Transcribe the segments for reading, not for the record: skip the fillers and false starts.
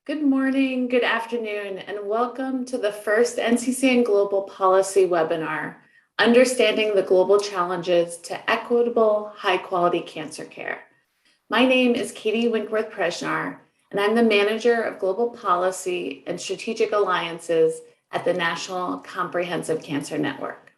Good morning, good afternoon, and welcome to the first NCCN Global Policy webinar, Understanding the Global Challenges to Equitable, High-Quality Cancer Care. My name is Katie Winkworth-Presnar, and I'm the Manager of Global Policy and Strategic Alliances at the National Comprehensive Cancer Network.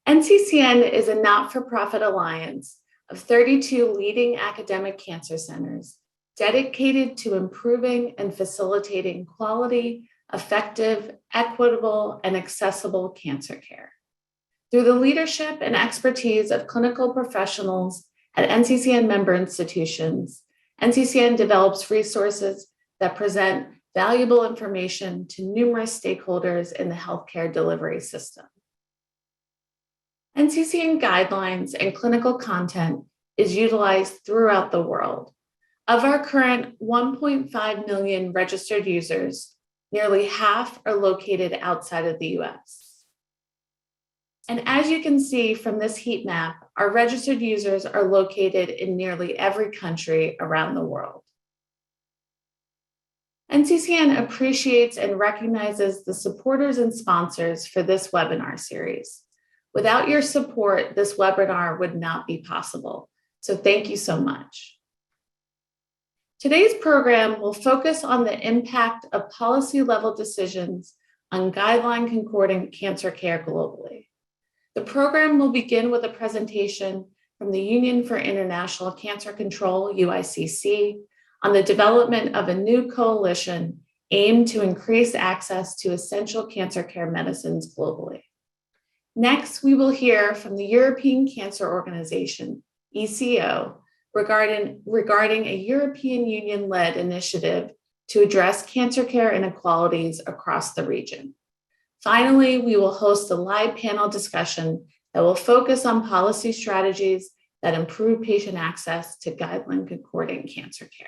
NCCN is a not-for-profit alliance of 32 leading academic cancer centers dedicated to improving and facilitating quality, effective, equitable, and accessible cancer care. Through the leadership and expertise of clinical professionals at NCCN member institutions, NCCN develops resources that present valuable information to numerous stakeholders in the healthcare delivery system. NCCN guidelines and clinical content is utilized throughout the world. Of our current 1.5 million registered users, nearly half are located outside of the US. And as you can see from this heat map, our registered users are located in nearly every country around the world. NCCN appreciates and recognizes the supporters and sponsors for this webinar series. Without your support, this webinar would not be possible. So thank you so much. Today's program will focus on the impact of policy-level decisions on guideline-concordant cancer care globally. The program will begin with a presentation from the Union for International Cancer Control, UICC, on the development of a new coalition aimed to increase access to essential cancer care medicines globally. Next, we will hear from the European Cancer Organization, ECO, regarding a European Union-led initiative to address cancer care inequalities across the region. Finally, we will host a live panel discussion that will focus on policy strategies that improve patient access to guideline-concordant cancer care.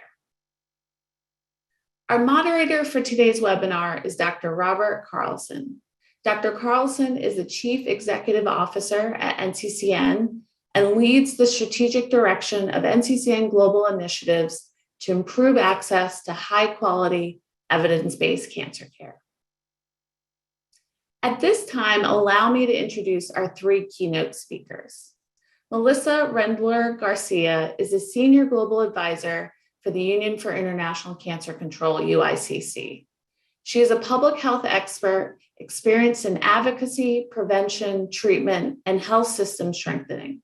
Our moderator for today's webinar is Dr. Robert Carlson. Dr. Carlson is the Chief Executive Officer at NCCN and leads the strategic direction of NCCN global initiatives to improve access to high-quality, evidence-based cancer care. At this time, allow me to introduce our three keynote speakers. Melissa Rendler-Garcia is a Senior Global Advisor for the Union for International Cancer Control, UICC. She is a public health expert experienced in advocacy, prevention, treatment, and health system strengthening.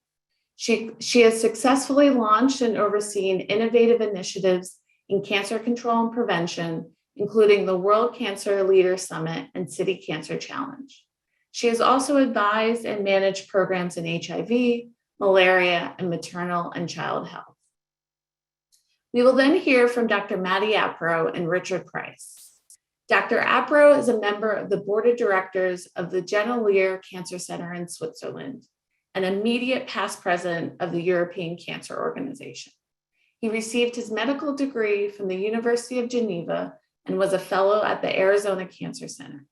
She has successfully launched and overseen innovative initiatives in cancer control and prevention, including the World Cancer Leaders Summit and City Cancer Challenge. She has also advised and managed programs in HIV, malaria, and maternal and child health. We will then hear from Dr. Maddie Apro and Richard Price. Dr. Apro is a member of the board of directors of the Genolier Cancer Center in Switzerland, an immediate past president of the European Cancer Organization. He received his medical degree from the University of Geneva and was a fellow at the Arizona Cancer Center.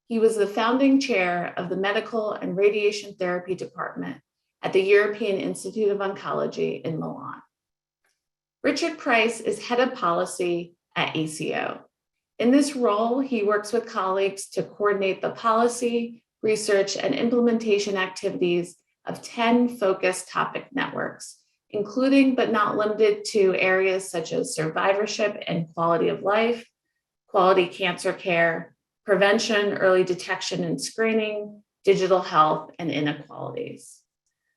He was the founding chair of the Medical and Radiation Therapy Department at the European Institute of Oncology in Milan. Richard Price is head of policy at ECO. In this role, he works with colleagues to coordinate the policy, research, and implementation activities of 10 focused topic networks, including but not limited to areas such as survivorship and quality of life, quality cancer care, prevention, early detection and screening, digital health, and inequalities.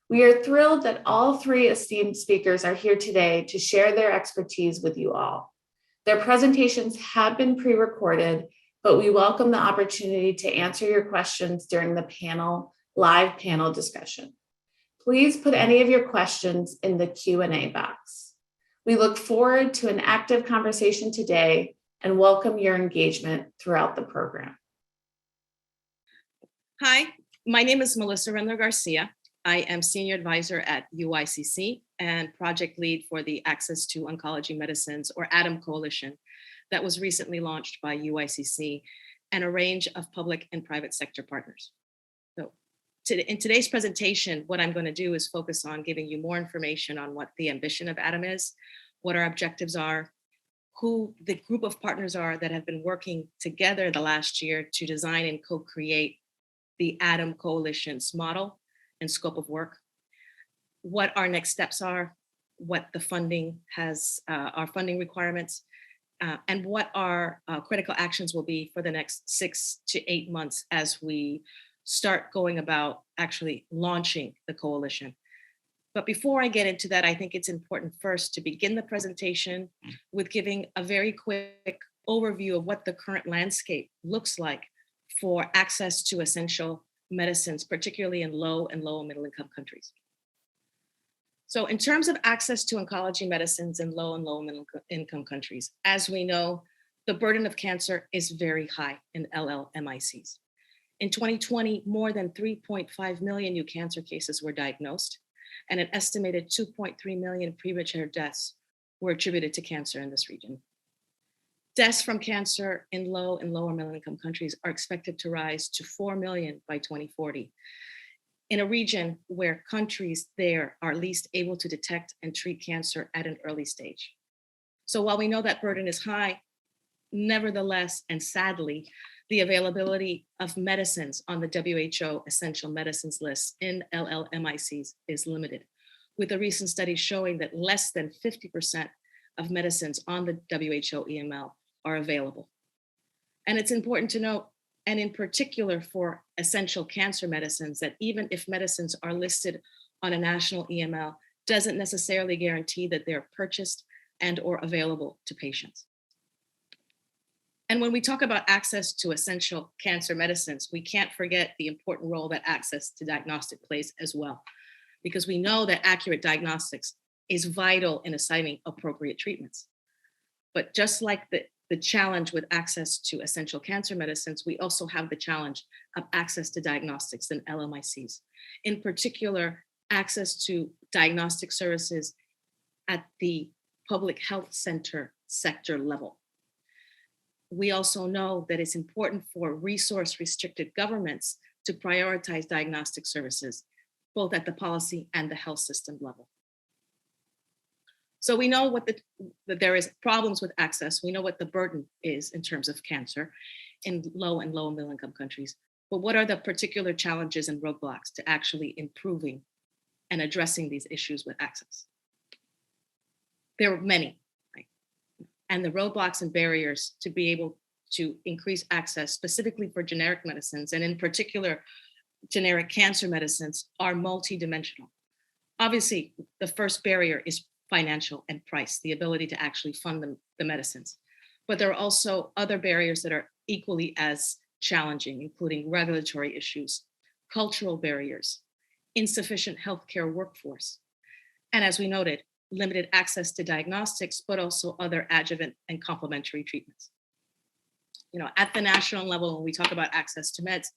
We are thrilled that all three esteemed speakers are here today to share their expertise with you all. Their presentations have been pre-recorded, but we welcome the opportunity to answer your questions during the live panel discussion. Please put any of your questions in the Q&A box. We look forward to an active conversation today and welcome your engagement throughout the program. Hi, my name is Melissa Rendler-Garcia. I am Senior Advisor at UICC and Project Lead for the Access to Oncology Medicines, or ATOM Coalition, that was recently launched by UICC and a range of public and private sector partners. So in today's presentation, what I'm going to do is focus on giving you more information on what the ambition of ATOM is, what our objectives are, who the group of partners are that have been working together the last year to design and co-create the ADAM Coalition's model and scope of work, what our next steps are, what the funding has, our funding requirements, and what our critical actions will be for the next 6 to 8 months as we start going about actually launching the coalition. But before I get into that, I think it's important first to begin the presentation with giving a very quick overview of what the current landscape looks like for access to essential medicines, particularly in low and middle income countries. So in terms of access to oncology medicines in low and middle income countries, as we know, the burden of cancer is very high in LLMICs. In 2020, more than 3.5 million new cancer cases were diagnosed, and an estimated 2.3 million premature deaths were attributed to cancer in this region. Deaths from cancer in low and lower middle income countries are expected to rise to 4 million by 2040, in a region where countries there are least able to detect and treat cancer at an early stage. So while we know that burden is high, nevertheless, and sadly, the availability of medicines on the WHO essential medicines list in LLMICs is limited, with a recent study showing that less than 50% of medicines on the WHO EML are available. And it's important to note, and in particular for essential cancer medicines, that even if medicines are listed on a national EML, doesn't necessarily guarantee that they're purchased and or available to patients. And when we talk about access to essential cancer medicines, we can't forget the important role that access to diagnostic plays as well, because we know that accurate diagnostics is vital in assigning appropriate treatments. But just like the challenge with access to essential cancer medicines, we also have the challenge of access to diagnostics in LMICs. In particular, access to diagnostic services at the public health center sector level. We also know that it's important for resource-restricted governments to prioritize diagnostic services, both at the policy and the health system level. So we know that there is problems with access. We know what the burden is in terms of cancer in low and middle income countries. But what are the particular challenges and roadblocks to actually improving and addressing these issues with access? There are many. And the roadblocks and barriers to be able to increase access specifically for generic medicines, and in particular, generic cancer medicines, are multidimensional. Obviously, the first barrier is financial and price, the ability to actually fund the medicines. But there are also other barriers that are equally as challenging, including regulatory issues, cultural barriers, insufficient healthcare workforce, and as we noted, limited access to diagnostics, but also other adjuvant and complementary treatments. At the national level, when we talk about access to meds,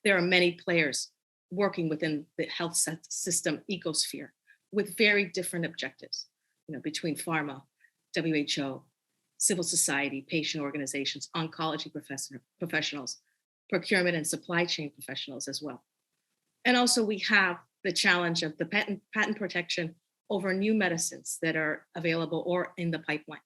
there are many players working within the health system ecosphere with very different objectives, between pharma, WHO, civil society, patient organizations, oncology professionals, procurement and supply chain professionals as well. And also we have the challenge of the patent protection over new medicines that are available or in the pipeline.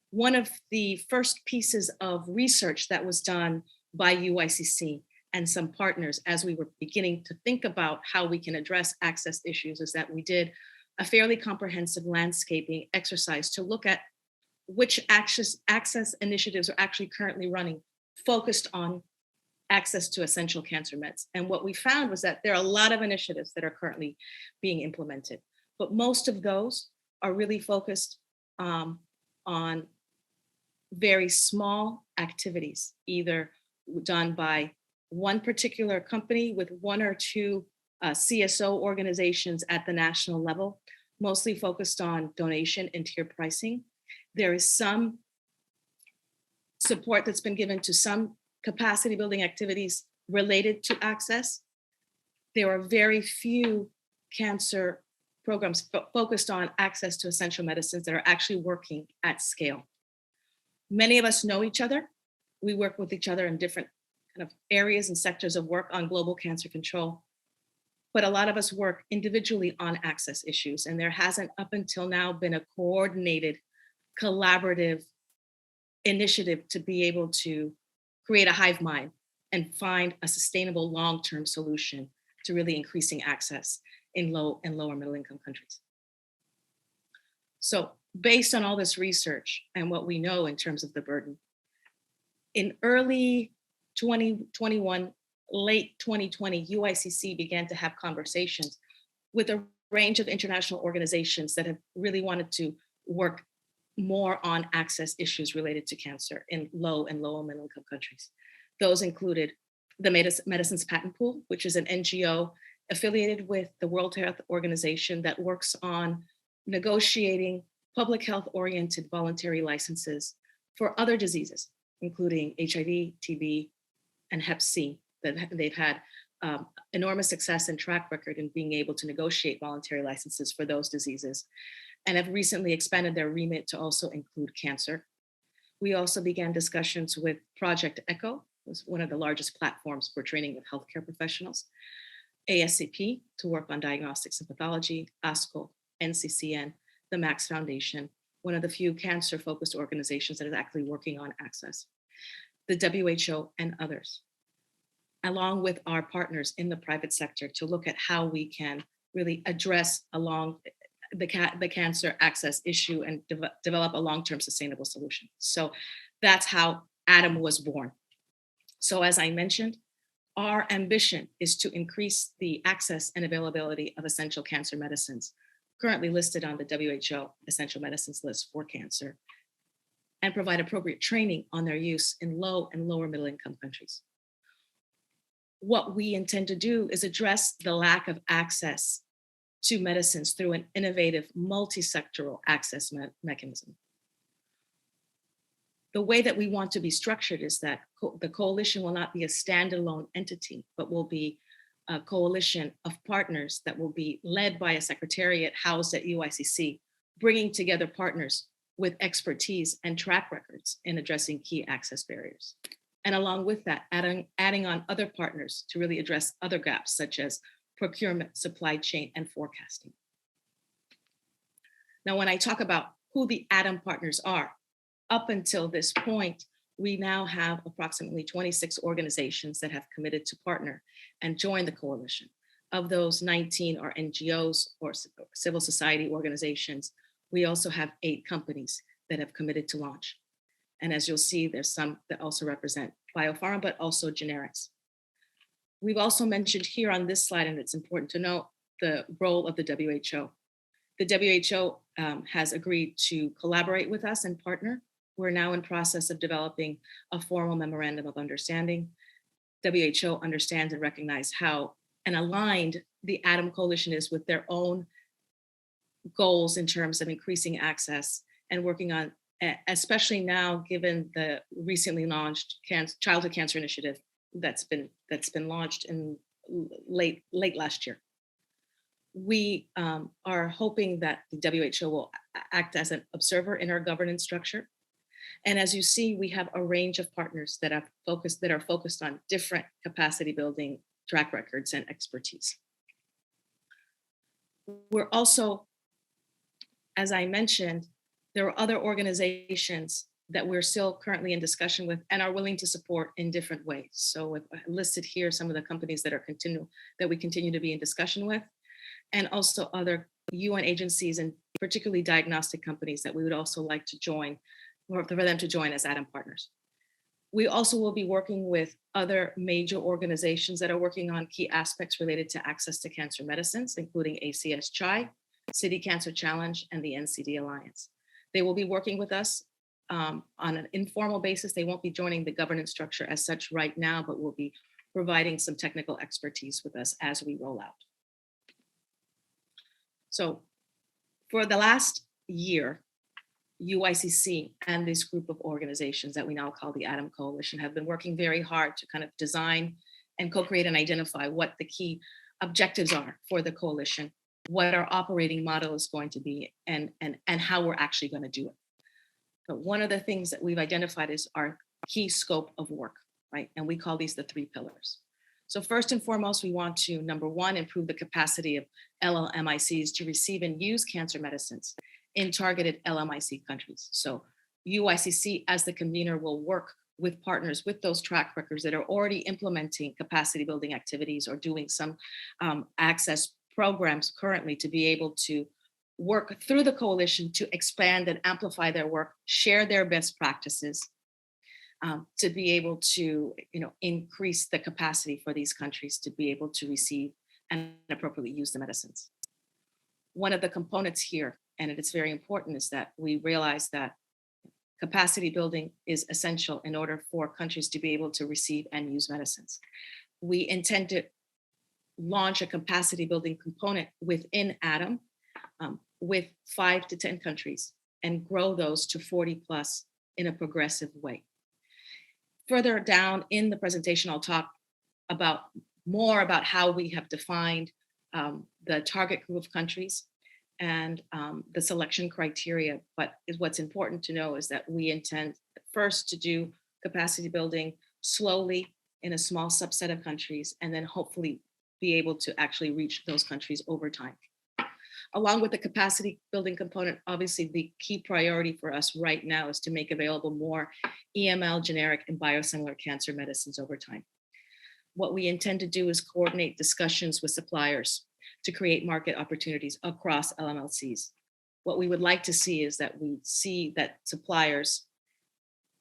One of the first pieces of research that was done by UICC and some partners as we were beginning to think about how we can address access issues is that we did a fairly comprehensive landscaping exercise to look at which access initiatives are actually currently running focused on access to essential cancer meds. And what we found was that there are a lot of initiatives that are currently being implemented, but most of those are really focused on very small activities, either done by one particular company with one or two CSO organizations at the national level, mostly focused on donation and tier pricing. There is some support that's been given to some capacity building activities related to access. There are very few cancer programs focused on access to essential medicines that are actually working at scale. Many of us know each other. We work with each other in different kind of areas and sectors of work on global cancer control. But a lot of us work individually on access issues, and there hasn't up until now been a coordinated collaborative initiative to be able to create a hive mind and find a sustainable long-term solution to really increasing access in low and lower middle income countries. So based on all this research and what we know in terms of the burden, in early 2021, late 2020, UICC began to have conversations with a range of international organizations that have really wanted to work more on access issues related to cancer in low and lower middle income countries. Those included the Medicines Patent Pool, which is an NGO affiliated with the World Health Organization that works on negotiating public health oriented voluntary licenses for other diseases, including HIV, TB, and Hep C, that they've had enormous success and track record in being able to negotiate voluntary licenses for those diseases, and have recently expanded their remit to also include cancer. We also began discussions with Project ECHO, was one of the largest platforms for training of healthcare professionals, ASCP to work on diagnostics and pathology, ASCO, NCCN, the Max Foundation, one of the few cancer-focused organizations that is actually working on access, the WHO and others, along with our partners in the private sector to look at how we can really address along the cancer access issue and develop a long-term sustainable solution. So that's how ADAM was born. So as I mentioned, our ambition is to increase the access and availability of essential cancer medicines, currently listed on the WHO essential medicines list for cancer, and provide appropriate training on their use in low and lower middle income countries. What we intend to do is address the lack of access to medicines through an innovative multi-sectoral access mechanism. The way that we want to be structured is that the coalition will not be a standalone entity, but will be a coalition of partners that will be led by a secretariat housed at UICC, bringing together partners with expertise and track records in addressing key access barriers. And along with that, adding on other partners to really address other gaps, such as procurement, supply chain, and forecasting. Now, when I talk about who the ADAM partners are, up until this point, we now have approximately 26 organizations that have committed to partner and join the coalition. Of those, 19 are NGOs or civil society organizations. We also have 8 companies that have committed to launch. And as you'll see, there's some that also represent biopharma, but also generics. We've also mentioned here on this slide, and it's important to note, the role of the WHO. The WHO has agreed to collaborate with us and partner. We're now in process of developing a formal memorandum of understanding. WHO understands and recognizes how and aligned the ADAM coalition is with their own goals in terms of increasing access and working on, especially now given the recently launched childhood cancer initiative that's been launched in late last year. We are hoping that the WHO will act as an observer in our governance structure. And as you see, we have a range of partners that are focused on different capacity building track records and expertise. We're also, as I mentioned, there are other organizations that we're still currently in discussion with and are willing to support in different ways. So I've listed here some of the companies that we continue to be in discussion with, and also other UN agencies and particularly diagnostic companies that we would also like to join, or for them to join as ADAM partners. We also will be working with other major organizations that are working on key aspects related to access to cancer medicines, including ACS-CHI, City Cancer Challenge, and the NCD Alliance. They will be working with us on an informal basis. They won't be joining the governance structure as such right now, but will be providing some technical expertise with us as we roll out. So for the last year, UICC and this group of organizations that we now call the ADAM Coalition have been working very hard to kind of design and co-create and identify what the key objectives are for the coalition, what our operating model is going to be, and how we're actually going to do it. But one of the things that we've identified is our key scope of work, right? And we call these the 3 pillars. So first and foremost, we want to, number one, improve the capacity of LLMICs to receive and use cancer medicines in targeted LMIC countries. So UICC as the convener will work with partners with those track records that are already implementing capacity building activities or doing some access programs currently to be able to work through the coalition to expand and amplify their work, share their best practices, to be able to increase the capacity for these countries to be able to receive and appropriately use the medicines. One of the components here, and it's very important, is that we realize that capacity building is essential in order for countries to be able to receive and use medicines. We intend to launch a capacity building component within ADAM with 5 to 10 countries and grow those to 40 plus in a progressive way. Further down in the presentation, I'll talk more about how we have defined the target group of countries and the selection criteria. But what's important to know is that we intend first to do capacity building slowly in a small subset of countries, and then hopefully be able to actually reach those countries over time. Along with the capacity building component, obviously the key priority for us right now is to make available more EML, generic, and biosimilar cancer medicines over time. What we intend to do is coordinate discussions with suppliers to create market opportunities across LMLCs. What we would like to see is that we see that suppliers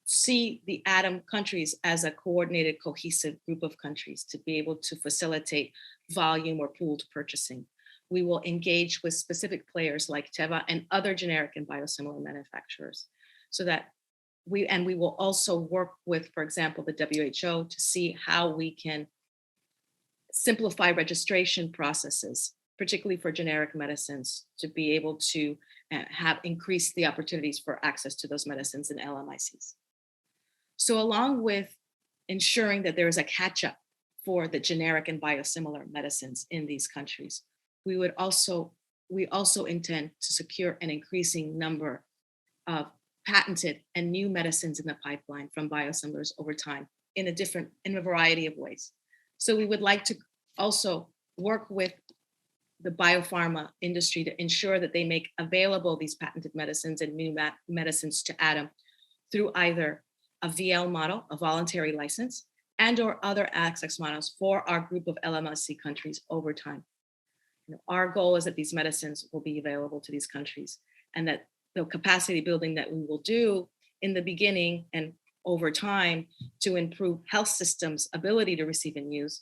see the ADAM countries as a coordinated, cohesive group of countries to be able to facilitate volume or pooled purchasing. We will engage with specific players like Teva and other generic and biosimilar manufacturers, so that we will also work with, for example, the WHO to see how we can simplify registration processes, particularly for generic medicines, to be able to have increased the opportunities for access to those medicines in LMICs. So along with ensuring that there is a catch-up for the generic and biosimilar medicines in these countries, we also intend to secure an increasing number of patented and new medicines in the pipeline from biosimilars over time in a variety of ways. So we would like to also work with the biopharma industry to ensure that they make available these patented medicines and new medicines to ADAM through either a VL model, a voluntary license, and or other access models for our group of LMIC countries over time. Our goal is that these medicines will be available to these countries, and that the capacity building that we will do in the beginning and over time to improve health systems' ability to receive and use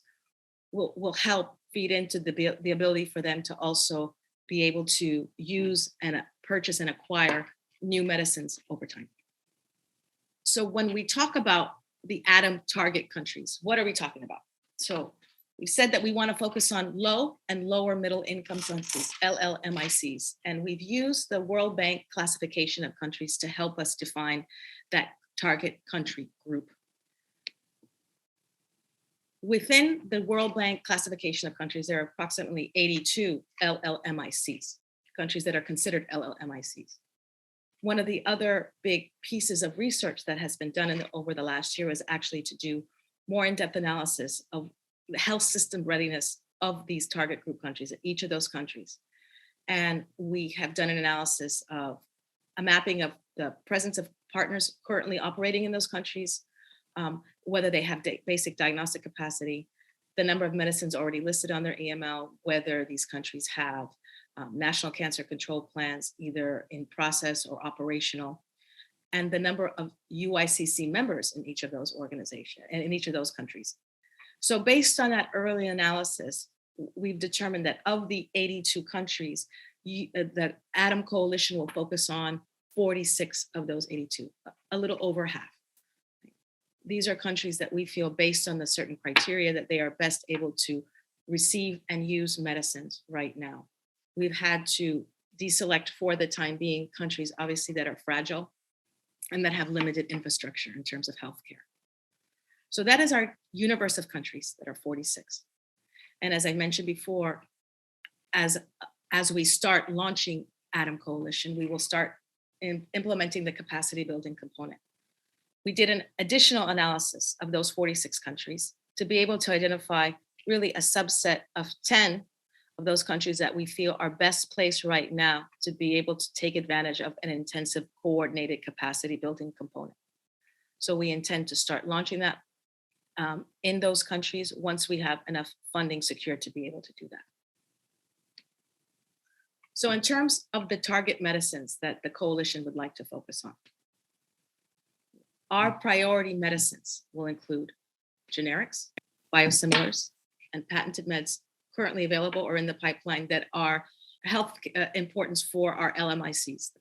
will help feed into the ability for them to also be able to use and purchase and acquire new medicines over time. So when we talk about the ADAM target countries, what are we talking about? So we said that we want to focus on low and lower middle income countries, LLMICs, and we've used the World Bank classification of countries to help us define that target country group. Within the World Bank classification of countries, there are approximately 82 LLMICs, countries that are considered LLMICs. One of the other big pieces of research that has been done over the last year is actually to do more in-depth analysis of the health system readiness of these target group countries, each of those countries. And we have done an analysis of a mapping of the presence of partners currently operating in those countries, whether they have basic diagnostic capacity, the number of medicines already listed on their EML, whether these countries have national cancer control plans, either in process or operational, and the number of UICC members in each of those organizations and in each of those countries. So based on that early analysis, we've determined that of the 82 countries, the ADAM coalition will focus on 46 of those 82, a little over half. These are countries that we feel, based on the certain criteria, that they are best able to receive and use medicines right now. We've had to deselect for the time being countries, obviously, that are fragile and that have limited infrastructure in terms of healthcare. So that is our universe of countries that are 46. And as I mentioned before, as we start launching ADAM Coalition, we will start implementing the capacity building component. We did an additional analysis of those 46 countries to be able to identify really a subset of 10 of those countries that we feel are best placed right now to be able to take advantage of an intensive coordinated capacity building component. So we intend to start launching that in those countries once we have enough funding secured to be able to do that. So in terms of the target medicines that the coalition would like to focus on, our priority medicines will include generics, biosimilars, and patented meds currently available or in the pipeline that are health importance for our LMICs,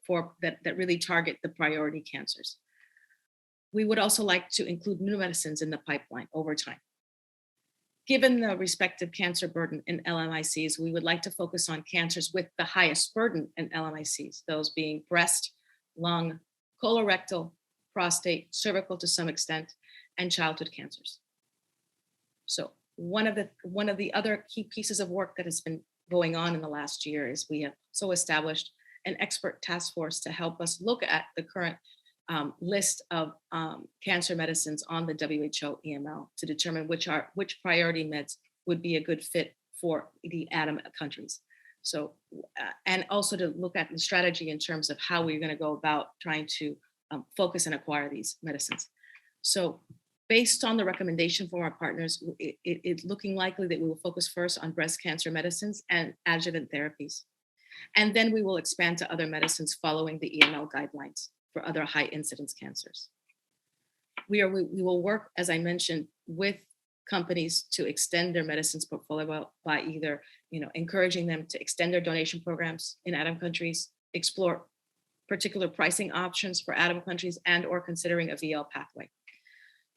that really target the priority cancers. We would also like to include new medicines in the pipeline over time. Given the respective cancer burden in LMICs, we would like to focus on cancers with the highest burden in LMICs, those being breast, lung, colorectal, prostate, cervical to some extent, and childhood cancers. So one of the other key pieces of work that has been going on in the last year is we have so established an expert task force to help us look at the current list of cancer medicines on the WHO EML to determine which priority meds would be a good fit for the ATOM countries. So, and also to look at the strategy in terms of how we're going to go about trying to focus and acquire these medicines. So based on the recommendation from our partners, it's looking likely that we will focus first on breast cancer medicines and adjuvant therapies. And then we will expand to other medicines following the EML guidelines for other high incidence cancers. We will work, as I mentioned, with companies to extend their medicines portfolio by either encouraging them to extend their donation programs in ATOM countries, explore particular pricing options for ATOM countries, and or considering a VL pathway.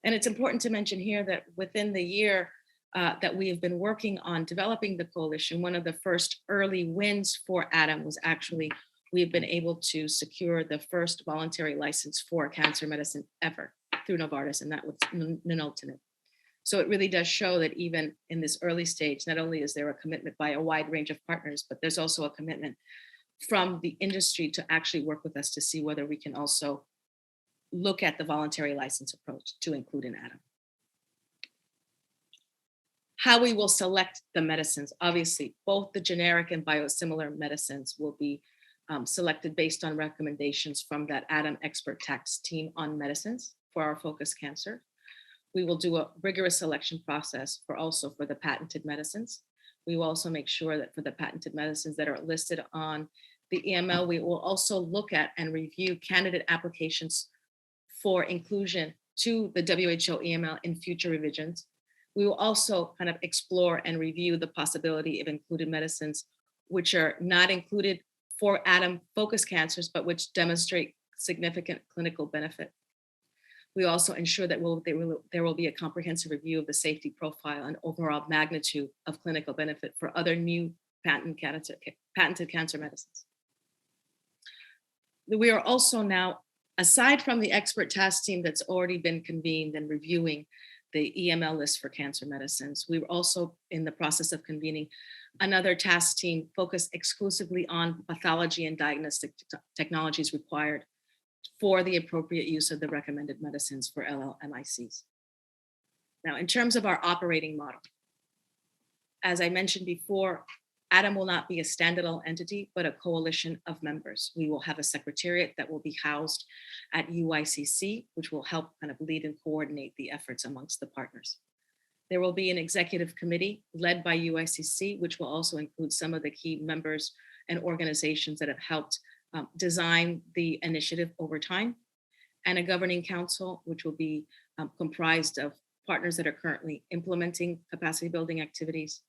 And it's important to mention here that within the year that we have been working on developing the coalition, one of the first early wins for ATOM was actually we've been able to secure the first voluntary license for cancer medicine ever through Novartis, and that was Nanotinib. So it really does show that even in this early stage, not only is there a commitment by a wide range of partners, but there's also a commitment from the industry to actually work with us to see whether we can also look at the voluntary license approach to include in ATOM. How we will select the medicines, obviously, both the generic and biosimilar medicines will be selected based on recommendations from that ATOM expert tax team on medicines for our focus cancer. We will do a rigorous selection process for the patented medicines. We will also make sure that for the patented medicines that are listed on the EML, we will also look at and review candidate applications for inclusion to the WHO EML in future revisions. We will also kind of explore and review the possibility of included medicines which are not included for ATOM focus cancers, but which demonstrate significant clinical benefit. We also ensure that there will be a comprehensive review of the safety profile and overall magnitude of clinical benefit for other new patented cancer medicines. We are also now, aside from the expert task team that's already been convened and reviewing the EML list for cancer medicines, we were also in the process of convening another task team focused exclusively on pathology and diagnostic technologies required for the appropriate use of the recommended medicines for LLMICs. Now, in terms of our operating model, as I mentioned before, ATOM will not be a standalone entity, but a coalition of members. We will have a secretariat that will be housed at UICC, which will help kind of lead and coordinate the efforts amongst the partners. There will be an executive committee led by UICC, which will also include some of the key members and organizations that have helped design the initiative over time, and a governing council, which will be comprised of partners that are currently implementing capacity building activities.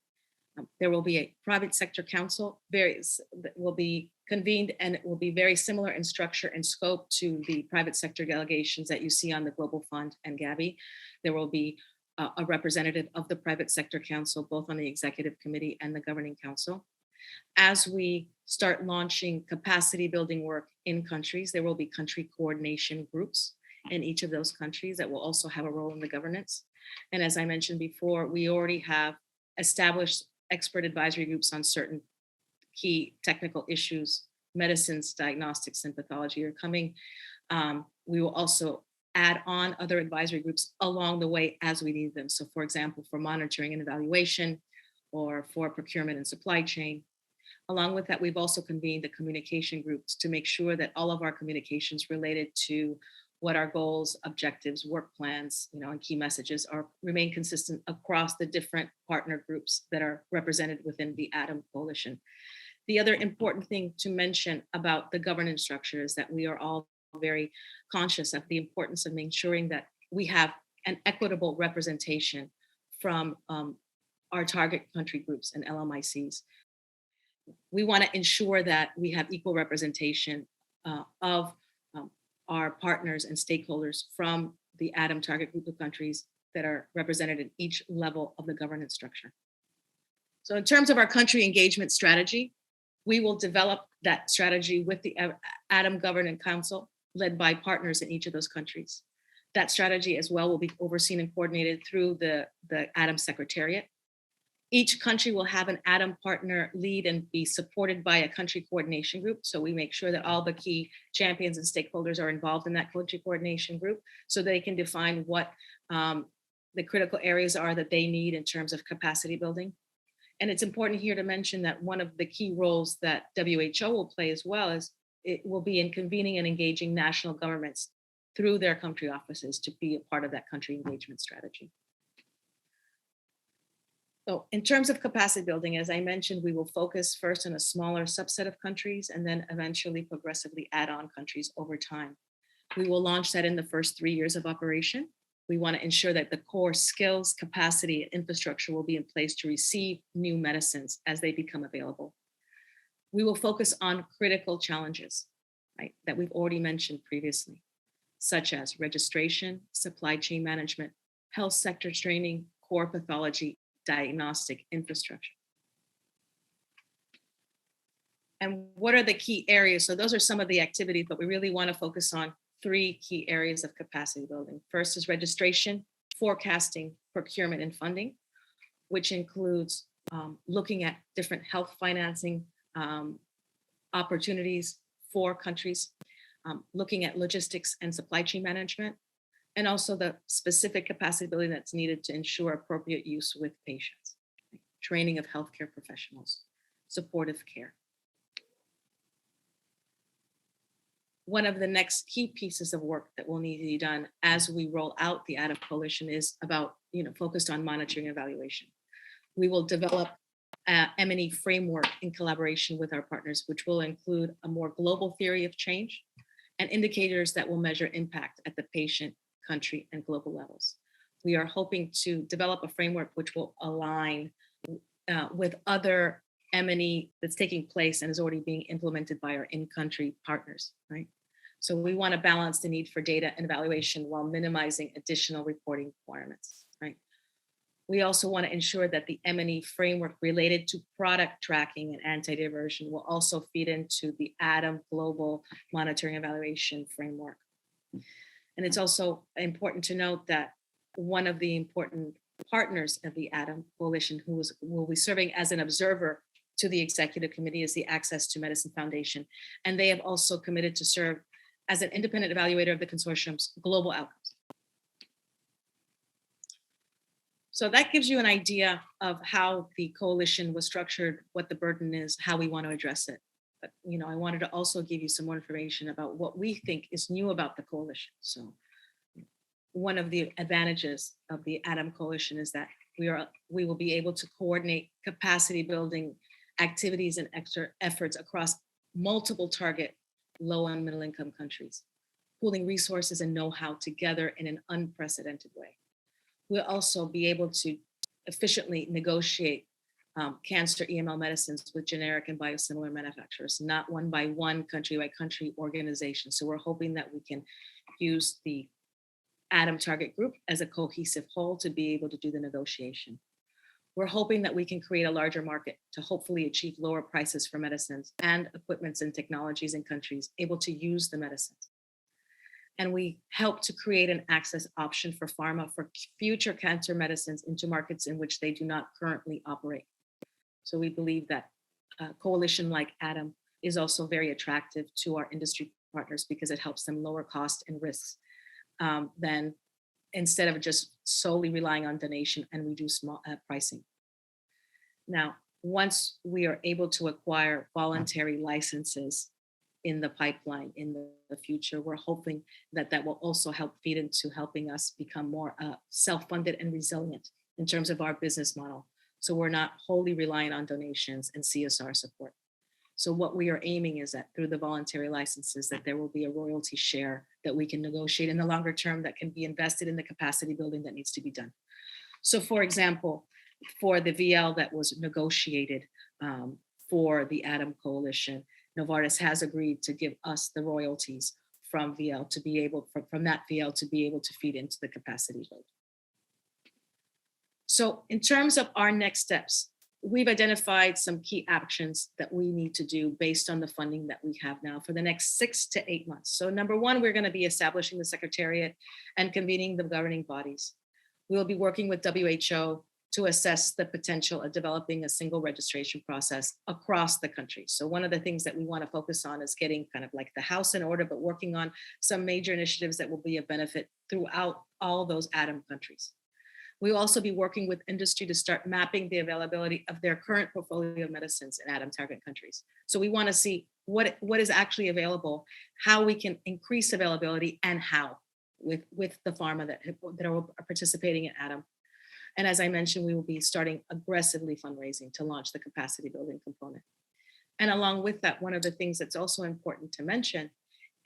There will be a private sector council, that will be convened, and it will be very similar in structure and scope to the private sector delegations that you see on the Global Fund and Gavi. There will be a representative of the private sector council, both on the executive committee and the governing council. As we start launching capacity building work in countries, there will be country coordination groups in each of those countries that will also have a role in the governance. And as I mentioned before, we already have established expert advisory groups on certain key technical issues, medicines, diagnostics, and pathology are coming. We will also add on other advisory groups along the way as we need them. So for example, for monitoring and evaluation, or for procurement and supply chain. Along with that, we've also convened the communication groups to make sure that all of our communications related to what our goals, objectives, work plans, and key messages remain consistent across the different partner groups that are represented within the ADAM coalition. The other important thing to mention about the governance structure is that we are all very conscious of the importance of ensuring that we have an equitable representation from our target country groups and LMICs. We want to ensure that we have equal representation of our partners and stakeholders from the ADAM target group of countries that are represented in each level of the governance structure. So in terms of our country engagement strategy, we will develop that strategy with the ADAM Governance Council, led by partners in each of those countries. That strategy as well will be overseen and coordinated through the ADAM Secretariat. Each country will have an ADAM partner lead and be supported by a country coordination group. So we make sure that all the key champions and stakeholders are involved in that country coordination group so they can define what the critical areas are that they need in terms of capacity building. And it's important here to mention that one of the key roles that WHO will play as well is it will be in convening and engaging national governments through their country offices to be a part of that country engagement strategy. So in terms of capacity building, as I mentioned, we will focus first on a smaller subset of countries and then eventually progressively add on countries over time. We will launch that in the first 3 years of operation. We want to ensure that the core skills, capacity, and infrastructure will be in place to receive new medicines as they become available. We will focus on critical challenges, right, that we've already mentioned previously, such as registration, supply chain management, health sector training, core pathology, diagnostic infrastructure. And what are the key areas? So those are some of the activities, but we really want to focus on 3 key areas of capacity building. First is registration, forecasting, procurement, and funding, which includes looking at different health financing opportunities for countries, looking at logistics and supply chain management, and also the specific capacity building that's needed to ensure appropriate use with patients, training of healthcare professionals, supportive care. One of the next key pieces of work that will need to be done as we roll out the ADAM coalition is about, focused on monitoring and evaluation. We will develop an M&E framework in collaboration with our partners, which will include a more global theory of change and indicators that will measure impact at the patient, country, and global levels. We are hoping to develop a framework which will align with other M&E that's taking place and is already being implemented by our in-country partners, right? So we want to balance the need for data and evaluation while minimizing additional reporting requirements, right? We also want to ensure that the M&E framework related to product tracking and anti-diversion will also feed into the ADAM global monitoring evaluation framework. And it's also important to note that one of the important partners of the ADAM coalition who will be serving as an observer to the executive committee is the Access to Medicine Foundation. And they have also committed to serve as an independent evaluator of the consortium's global outcomes. So that gives you an idea of how the coalition was structured, what the burden is, how we want to address it. But I wanted to also give you some more information about what we think is new about the coalition. So one of the advantages of the ADAM coalition is that we will be able to coordinate capacity building activities and extra efforts across multiple target low and middle income countries, pooling resources and know-how together in an unprecedented way. We'll also be able to efficiently negotiate cancer EML medicines with generic and biosimilar manufacturers, not one by country organization. So we're hoping that we can use the ADAM target group as a cohesive whole to be able to do the negotiation. We're hoping that we can create a larger market to hopefully achieve lower prices for medicines and equipments and technologies in countries able to use the medicines. And we help to create an access option for pharma for future cancer medicines into markets in which they do not currently operate. So we believe that a coalition like ADAM is also very attractive to our industry partners because it helps them lower costs and risks than instead of just solely relying on donation and reduce pricing. Now, once we are able to acquire voluntary licenses in the pipeline in the future, we're hoping that that will also help feed into helping us become more self-funded and resilient in terms of our business model. So we're not wholly reliant on donations and CSR support. So what we are aiming is that through the voluntary licenses, that there will be a royalty share that we can negotiate in the longer term that can be invested in the capacity building that needs to be done. So for example, for the VL that was negotiated for the ATOM coalition, Novartis has agreed to give us the royalties from VL to be able, from that VL to be able to feed into the capacity build. So in terms of our next steps, we've identified some key actions that we need to do based on the funding that we have now for the next 6 to 8 months. So number one, we're going to be establishing the Secretariat and convening the governing bodies. We will be working with WHO to assess the potential of developing a single registration process across the country. So one of the things that we want to focus on is getting kind of like the house in order, but working on some major initiatives that will be a benefit throughout all those ATOM countries. We will also be working with industry to start mapping the availability of their current portfolio of medicines in ATOM target countries. So we want to see what is actually available, how we can increase availability, and how with the pharma that are participating in ATOM. And as I mentioned, we will be starting aggressively fundraising to launch the capacity building component. And along with that, one of the things that's also important to mention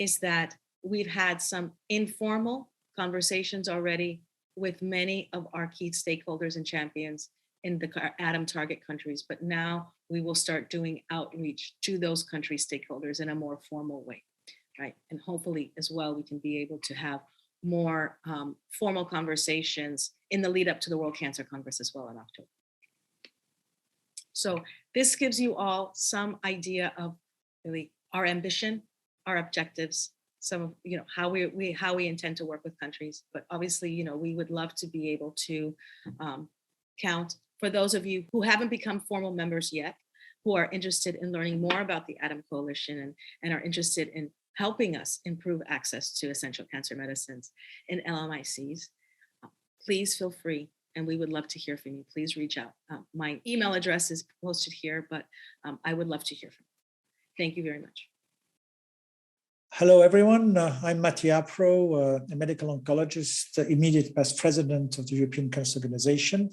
is that we've had some informal conversations already with many of our key stakeholders and champions in the ATOM target countries, but now we will start doing outreach to those country stakeholders in a more formal way, right? And hopefully as well, we can be able to have more formal conversations in the lead up to the World Cancer Congress as well in October. So this gives you all some idea of really our ambition, our objectives, some of how we intend to work with countries. But obviously, we would love to be able to count for those of you who haven't become formal members yet, who are interested in learning more about the ATOM Coalition and are interested in helping us improve access to essential cancer medicines in LMICs. Please feel free, and we would love to hear from you. Please reach out. My email address is posted here, but I would love to hear from you. Thank you very much. Hello, everyone. I'm Matti Apro, a medical oncologist, immediate past president of the European Cancer Organization.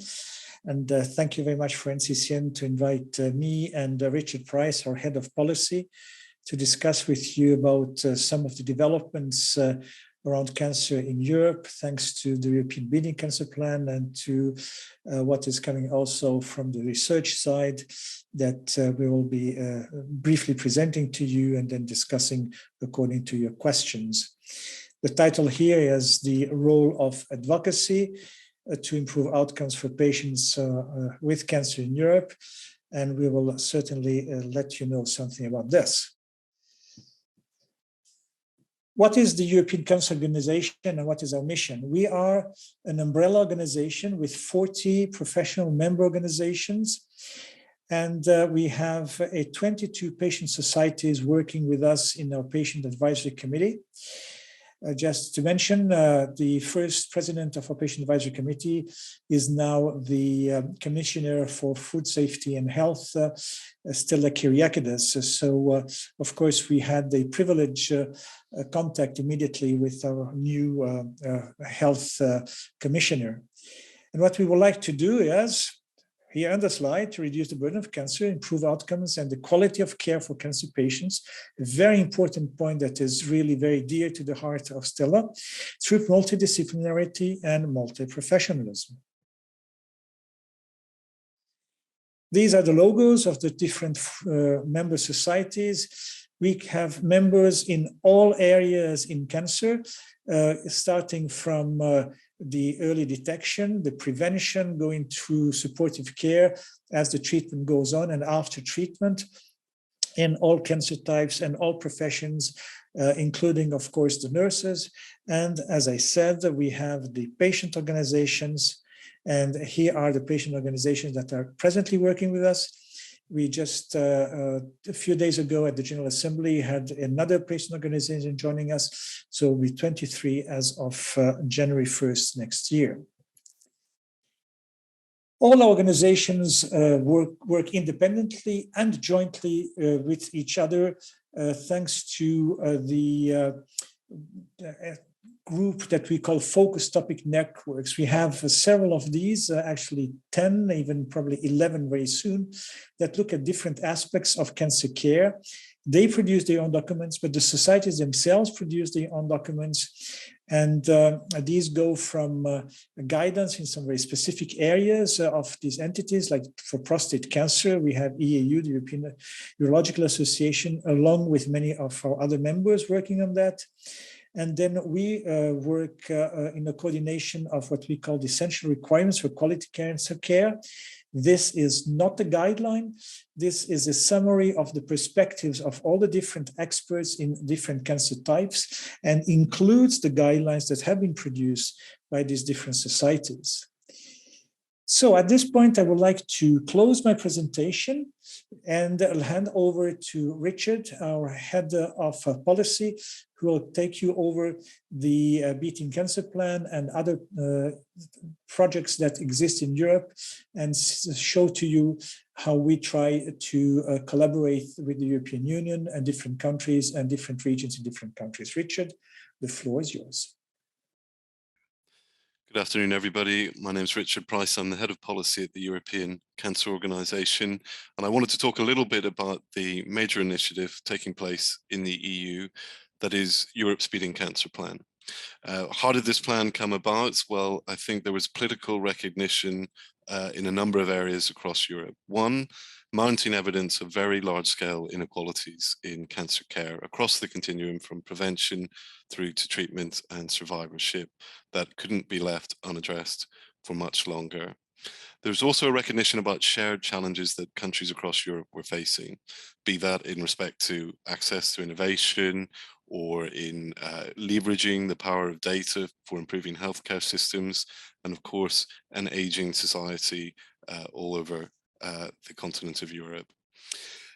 And thank you very much for NCCN to invite me and Richard Price, our head of policy, to discuss with you about some of the developments around cancer in Europe, thanks to the European Beating Cancer Plan and to what is coming also from the research side that we will be briefly presenting to you and then discussing according to your questions. The title here is the role of advocacy to improve outcomes for patients with cancer in Europe. And we will certainly let you know something about this. What is the European Cancer Organization and what is our mission? We are an umbrella organization with 40 professional member organizations. And we have 22 patient societies working with us in our patient advisory committee. Just to mention, the first president of our patient advisory committee is now the commissioner for food safety and health, Stella Kyriakides. So, of course, we had the privilege contact immediately with our new health commissioner. And what we would like to do is, here on the slide, to reduce the burden of cancer, improve outcomes and the quality of care for cancer patients, a very important point that is really very dear to the heart of Stella, through multidisciplinarity and multi-professionalism. These are the logos of the different member societies. We have members in all areas in cancer, starting from the early detection, the prevention, going through supportive care as the treatment goes on and after treatment in all cancer types and all professions, including, of course, the nurses. And as I said, we have the patient organizations, and here are the patient organizations that are presently working with us. We just, a few days ago at the General Assembly, had another patient organization joining us. So we'll be 23 as of January 1st next year. All organizations work independently and jointly with each other, thanks to the group that we call focus topic networks. We have several of these, actually 10, even probably 11 very soon, that look at different aspects of cancer care. They produce their own documents, but the societies themselves produce their own documents. And these go from guidance in some very specific areas of these entities, like for prostate cancer, we have EAU, the European Urological Association, along with many of our other members working on that. And then we work in the coordination of what we call the essential requirements for quality cancer care. This is not a guideline. This is a summary of the perspectives of all the different experts in different cancer types and includes the guidelines that have been produced by these different societies. So at this point, I would like to close my presentation and I'll hand over to Richard, our head of policy, who will take you over the Beating Cancer Plan and other projects that exist in Europe and show to you how we try to collaborate with the European Union and different countries and different regions in different countries. Richard, the floor is yours. Good afternoon, everybody. My name is Richard Price. I'm the head of policy at the European Cancer Organization, and I wanted to talk a little bit about the major initiative taking place in the EU, that is Europe's Beating Cancer Plan. How did this plan come about? Well, I think there was political recognition in a number of areas across Europe. One, mounting evidence of very large-scale inequalities in cancer care across the continuum from prevention through to treatment and survivorship that couldn't be left unaddressed for much longer. There's also a recognition about shared challenges that countries across Europe were facing, be that in respect to access to innovation or in leveraging the power of data for improving healthcare systems, and of course, an aging society all over the continent of Europe.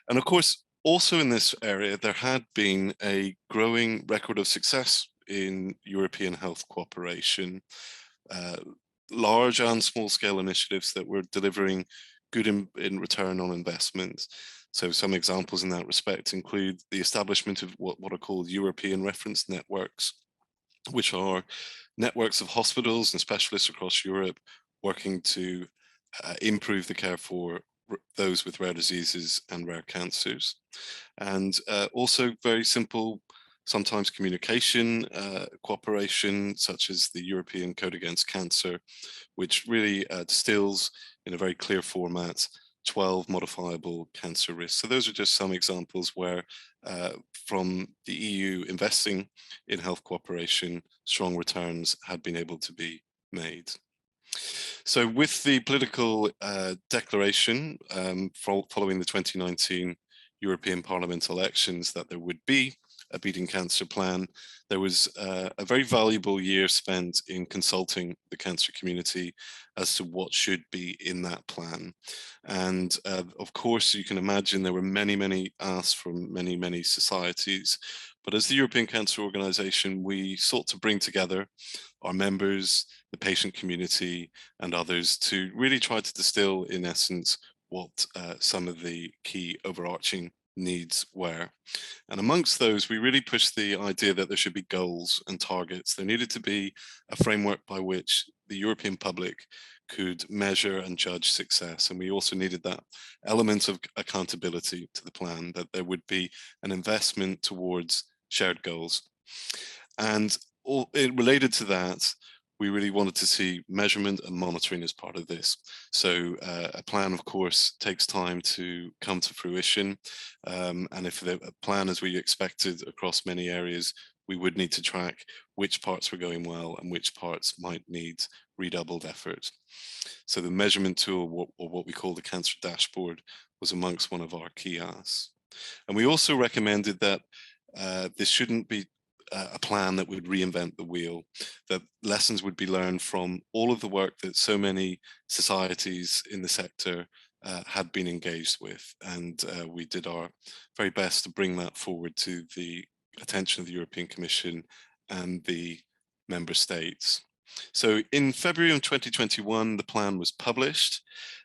And of course, also in this area, there had been a growing record of success in European health cooperation, large and small scale initiatives that were delivering good in return on investment. So some examples in that respect include the establishment of what are called European reference networks, which are networks of hospitals and specialists across Europe working to improve the care for those with rare diseases and rare cancers. And also very simple, sometimes communication cooperation, such as the European Code Against Cancer, which really distills in a very clear format 12 modifiable cancer risks. So those are just some examples where from the EU investing in health cooperation, strong returns had been able to be made. So with the political declaration following the 2019 European Parliament elections that there would be a Beating Cancer Plan, there was a very valuable year spent in consulting the cancer community as to what should be in that plan. And of course, you can imagine there were many asks from many societies. But as the European Cancer Organization, we sought to bring together our members, the patient community, and others to really try to distill, in essence, what some of the key overarching needs were. And amongst those, we really pushed the idea that there should be goals and targets. There needed to be a framework by which the European public could measure and judge success. And we also needed that element of accountability to the plan, that there would be an investment towards shared goals. And related to that, we really wanted to see measurement and monitoring as part of this. So a plan, of course, takes time to come to fruition. And if the plan as we expected across many areas, we would need to track which parts were going well and which parts might need redoubled effort. So the measurement tool, or what we call the cancer dashboard, was amongst one of our key asks. And we also recommended that this shouldn't be a plan that would reinvent the wheel, that lessons would be learned from all of the work that so many societies in the sector had been engaged with. And we did our very best to bring that forward to the attention of the European Commission and the member states. So in February of 2021, the plan was published.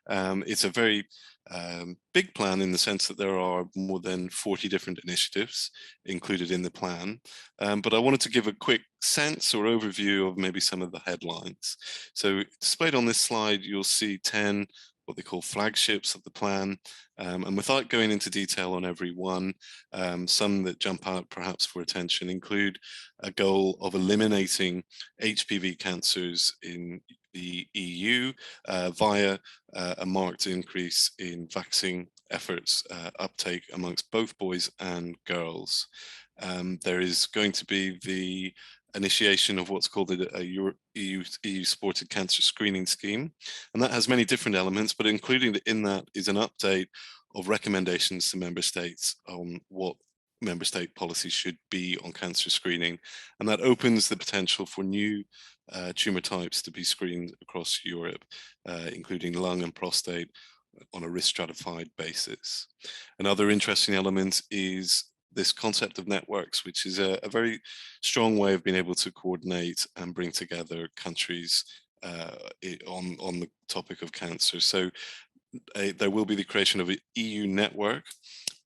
It's a very big plan in the sense that there are more than 40 different initiatives included in the plan. But I wanted to give a quick sense or overview of maybe some of the headlines. So displayed on this slide, you'll see 10 what they call flagships of the plan. And without going into detail on every one, some that jump out perhaps for attention include a goal of eliminating HPV cancers in the EU via a marked increase in vaccine efforts uptake amongst both boys and girls. There is going to be the initiation of what's called a EU supported cancer screening scheme. And that has many different elements, but included in that is an update of recommendations to member states on what member state policy should be on cancer screening. And that opens the potential for new tumor types to be screened across Europe, including lung and prostate on a risk stratified basis. Another interesting element is this concept of networks, which is a very strong way of being able to coordinate and bring together countries on the topic of cancer. So there will be the creation of an EU network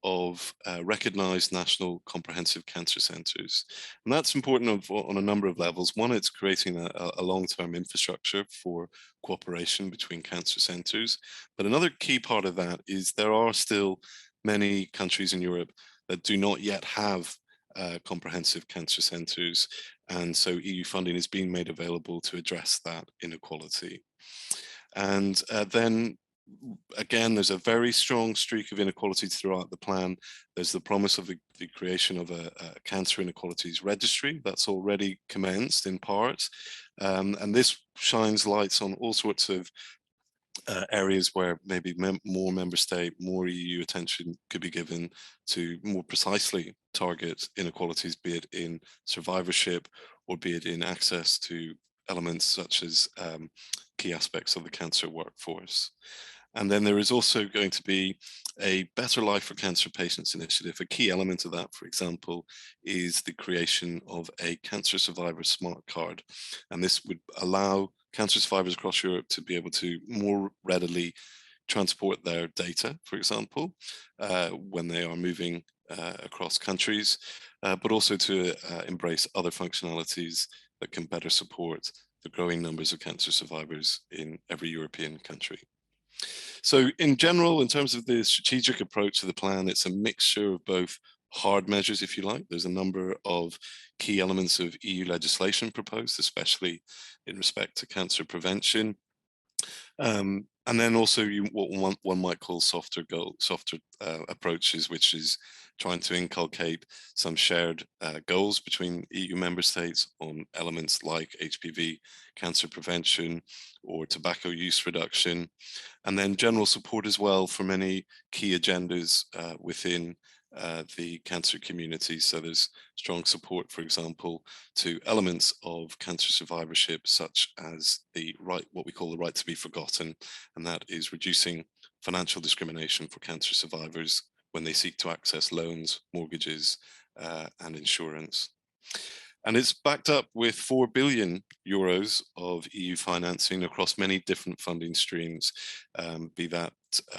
of recognized national comprehensive cancer centers. And that's important on a number of levels. One, it's creating a long-term infrastructure for cooperation between cancer centers. But another key part of that is there are still many countries in Europe that do not yet have comprehensive cancer centers. And so EU funding is being made available to address that inequality. And then again, there's a very strong streak of inequalities throughout the plan. There's the promise of the creation of a cancer inequalities registry that's already commenced in part. And this shines lights on all sorts of areas where maybe more member state, more EU attention could be given to more precisely target inequalities, be it in survivorship or be it in access to elements such as key aspects of the cancer workforce. And then there is also going to be a Better Life for Cancer Patients initiative. A key element of that, for example, is the creation of a cancer survivor smart card. And this would allow cancer survivors across Europe to be able to more readily transport their data, for example, when they are moving across countries, but also to embrace other functionalities that can better support the growing numbers of cancer survivors in every European country. So in general, in terms of the strategic approach to the plan, it's a mixture of both hard measures, if you like. There's a number of key elements of EU legislation proposed, especially in respect to cancer prevention. And then also what one might call softer approaches, which is trying to inculcate some shared goals between EU member states on elements like HPV cancer prevention or tobacco use reduction, and then general support as well for many key agendas within the cancer community. So there's strong support, for example, to elements of cancer survivorship, such as what we call the right to be forgotten, and that is reducing financial discrimination for cancer survivors when they seek to access loans, mortgages, and insurance. And it's backed up with 4 billion euros of EU financing across many different funding streams, be that,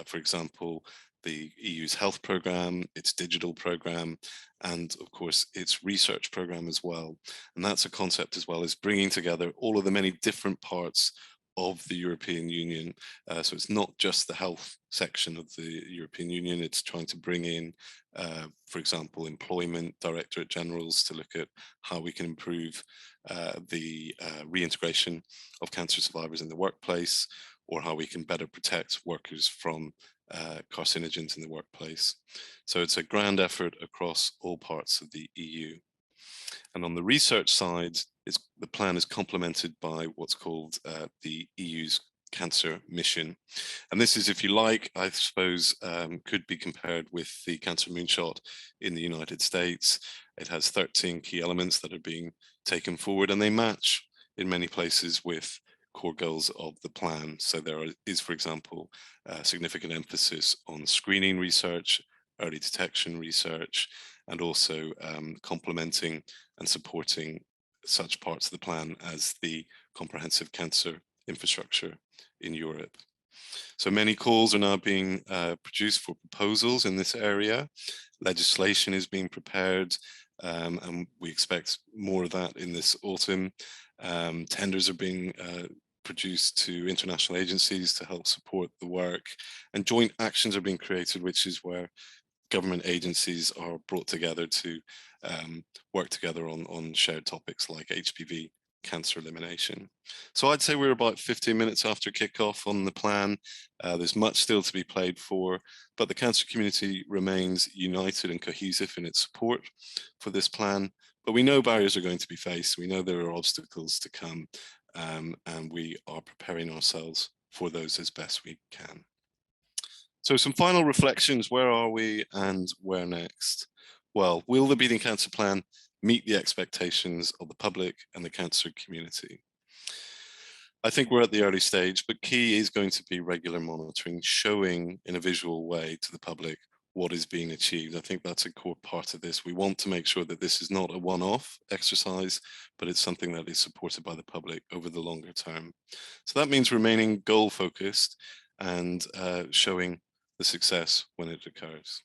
for example, the EU's health program, its digital program, and of course, its research program as well. And that's a concept as well as bringing together all of the many different parts of the European Union. So it's not just the health section of the European Union, it's trying to bring in, for example, employment directorate generals to look at how we can improve the reintegration of cancer survivors in the workplace, or how we can better protect workers from carcinogens in the workplace. So it's a grand effort across all parts of the EU. And on the research side, the plan is complemented by what's called the EU's cancer mission. And this is, if you like, I suppose, could be compared with the cancer moonshot in the United States. It has 13 key elements that are being taken forward, and they match in many places with core goals of the plan. So there is, for example, significant emphasis on screening research, early detection research, and also complementing and supporting such parts of the plan as the comprehensive cancer infrastructure in Europe. So many calls are now being produced for proposals in this area. Legislation is being prepared, and we expect more of that in this autumn. Tenders are being produced to international agencies to help support the work, and joint actions are being created, which is where government agencies are brought together to work together on shared topics like HPV cancer elimination. So I'd say we're about 15 minutes after kickoff on the plan. There's much still to be played for, but the cancer community remains united and cohesive in its support for this plan. But we know barriers are going to be faced. We know there are obstacles to come, and we are preparing ourselves for those as best we can. So some final reflections: where are we and where next? Well, will the Beating Cancer Plan meet the expectations of the public and the cancer community? I think we're at the early stage, but key is going to be regular monitoring, showing in a visual way to the public what is being achieved. I think that's a core part of this. We want to make sure that this is not a one-off exercise, but it's something that is supported by the public over the longer term. So that means remaining goal-focused and showing the success when it occurs.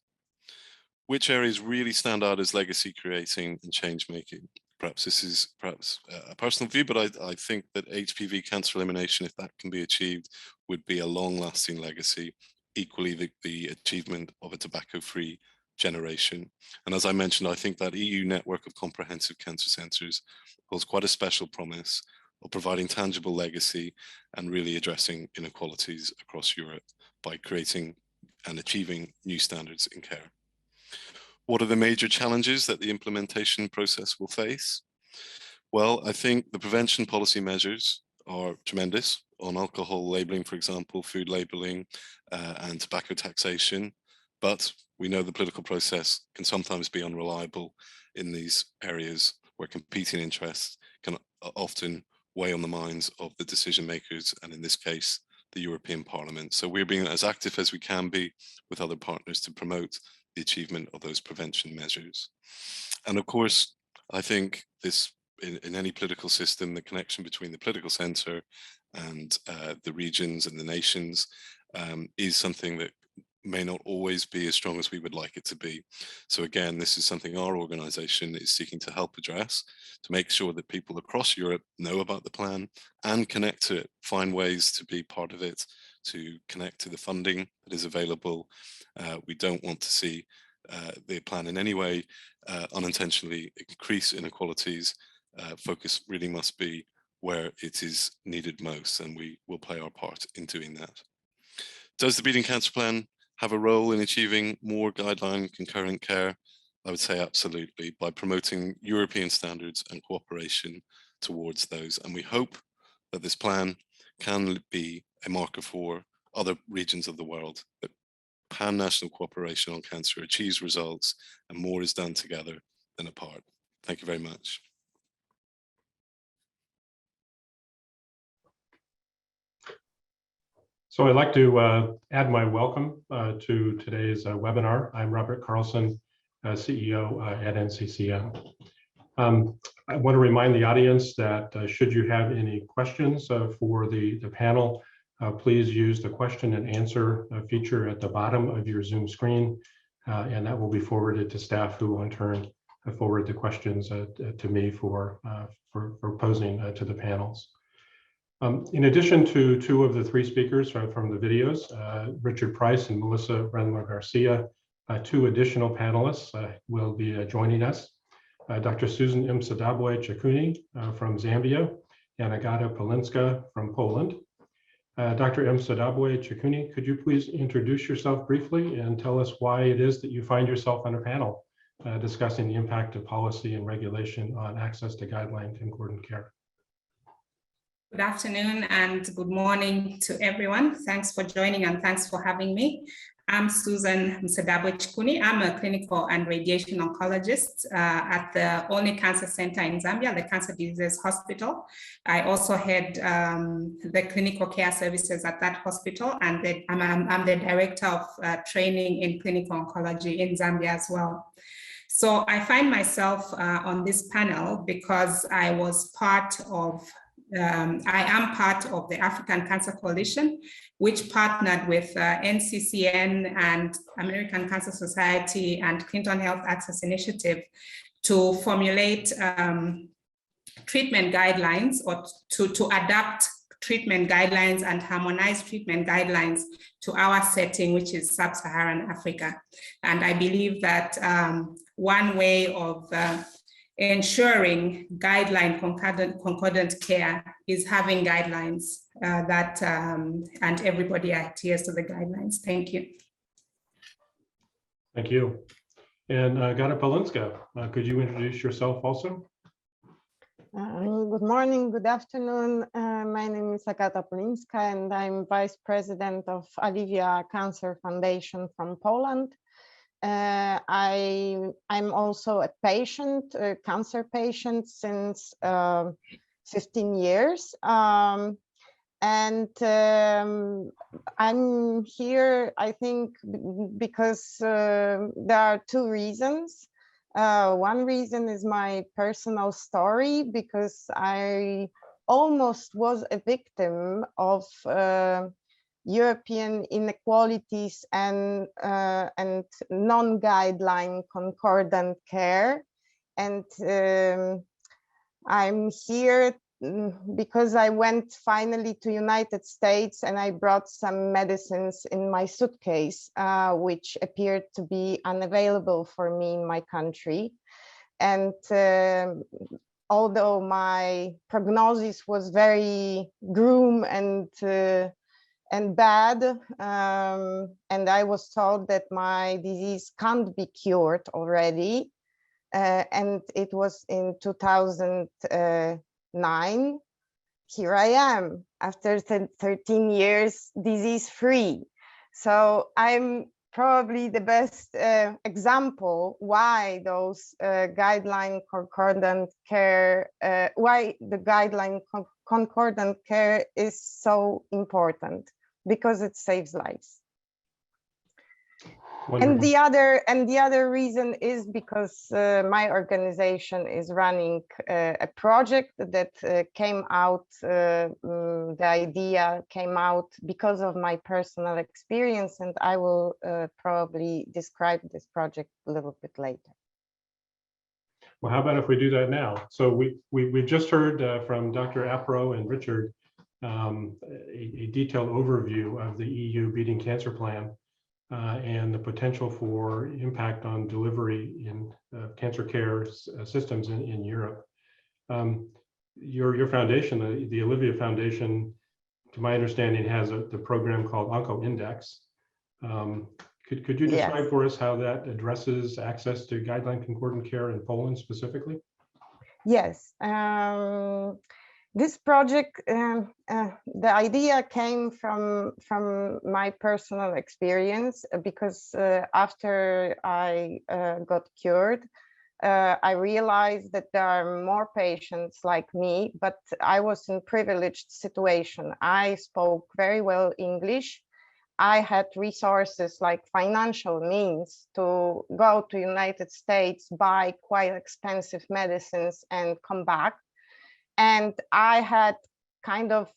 Which areas really stand out as legacy creating and change making? Perhaps this is a personal view, but I think that HPV cancer elimination, if that can be achieved, would be a long lasting legacy. Equally, the achievement of a tobacco-free generation. And as I mentioned, I think that EU network of comprehensive cancer centres holds quite a special promise of providing tangible legacy and really addressing inequalities across Europe by creating and achieving new standards in care. What are the major challenges that the implementation process will face? Well, I think the prevention policy measures are tremendous on alcohol labeling, for example, food labeling, and tobacco taxation. But we know the political process can sometimes be unreliable in these areas where competing interests can often weigh on the minds of the decision makers, and in this case, the European Parliament. So we're being as active as we can be with other partners to promote the achievement of those prevention measures. And of course, I think this, in any political system, the connection between the political centre and the regions and the nations is something that may not always be as strong as we would like it to be. So again, this is something our organisation is seeking to help address, to make sure that people across Europe know about the plan and connect to it, find ways to be part of it, to connect to the funding that is available. We don't want to see the plan in any way unintentionally increase inequalities. Focus really must be where it is needed most, and we will play our part in doing that. Does the Beating Cancer Plan have a role in achieving more guideline concurrent care? I would say absolutely, by promoting European standards and cooperation towards those. And we hope that this plan can be a marker for other regions of the world, that pan-national cooperation on cancer achieves results and more is done together than apart. Thank you very much. So I'd like to add my welcome to today's webinar. I'm Robert Carlson, CEO at NCCN. I want to remind the audience that should you have any questions for the panel, please use the question and answer feature at the bottom of your Zoom screen, and that will be forwarded to staff, who in turn forward the questions to me for posing to the panels. In addition to two of the three speakers from the videos, Richard Price and Melissa Rendler Garcia, two additional panelists will be joining us. Dr. Susan Msadabwe Chikuni from Zambia and Agata Polinska from Poland. Dr. Msadabwe Chikuni, could you please introduce yourself briefly and tell us why it is that you find yourself on a panel discussing the impact of policy and regulation on access to guideline-concordant care? Good afternoon and good morning to everyone. Thanks for joining and thanks for having me. I'm Susan Msadabwe Chikuni. I'm a clinical and radiation oncologist at the only cancer center in Zambia, the Cancer Disease Hospital. I also head the clinical care services at that hospital, and I'm the director of training in clinical oncology in Zambia as well. So I find myself on this panel because I am part of the African Cancer Coalition, which partnered with NCCN and American Cancer Society and Clinton Health Access Initiative to formulate treatment guidelines, or to adapt treatment guidelines and harmonize treatment guidelines to our setting, which is sub-Saharan Africa. And I believe that one way of ensuring guideline-concordant care is having guidelines and everybody adheres to the guidelines. Thank you. Thank you. And Gata Polinska, could you introduce yourself also? Good morning, good afternoon. My name is Agata Polinska and I'm Vice President of Alivia Cancer Foundation from Poland. I'm also a patient, a cancer patient since 15 years. I'm here, I think, because there are two reasons. One reason is my personal story, because I almost was a victim of European inequalities and non-guideline concordant care. And I'm here because I went finally to United States and I brought some medicines in my suitcase, which appeared to be unavailable for me in my country. And although my prognosis was very grim and bad, and I was told that my disease can't be cured already, and it was in 2009, here I am after 13 years disease-free. So I'm probably the best example why those guideline concordant care, why the guideline concordant care is so important, because it saves lives. Wonderful. And the other reason is because my organization is running a project that came out, the idea came out because of my personal experience, and I will probably describe this project a little bit later. Well, how about if we do that now? So we've just heard from Dr. Apro and Richard a detailed overview of the EU Beating Cancer Plan. And the potential for impact on delivery in cancer care systems in Europe. Your foundation, the Alivia Foundation, to my understanding, has the program called OncoIndex. Could you describe for us how that addresses access to guideline concordant care in Poland specifically? Yes. This project, the idea came from my personal experience, because after I got cured, I realized that there are more patients like me, but I was in a privileged situation. I spoke very well English. I had resources like financial means to go to United States, buy quite expensive medicines and come back. And I had kind of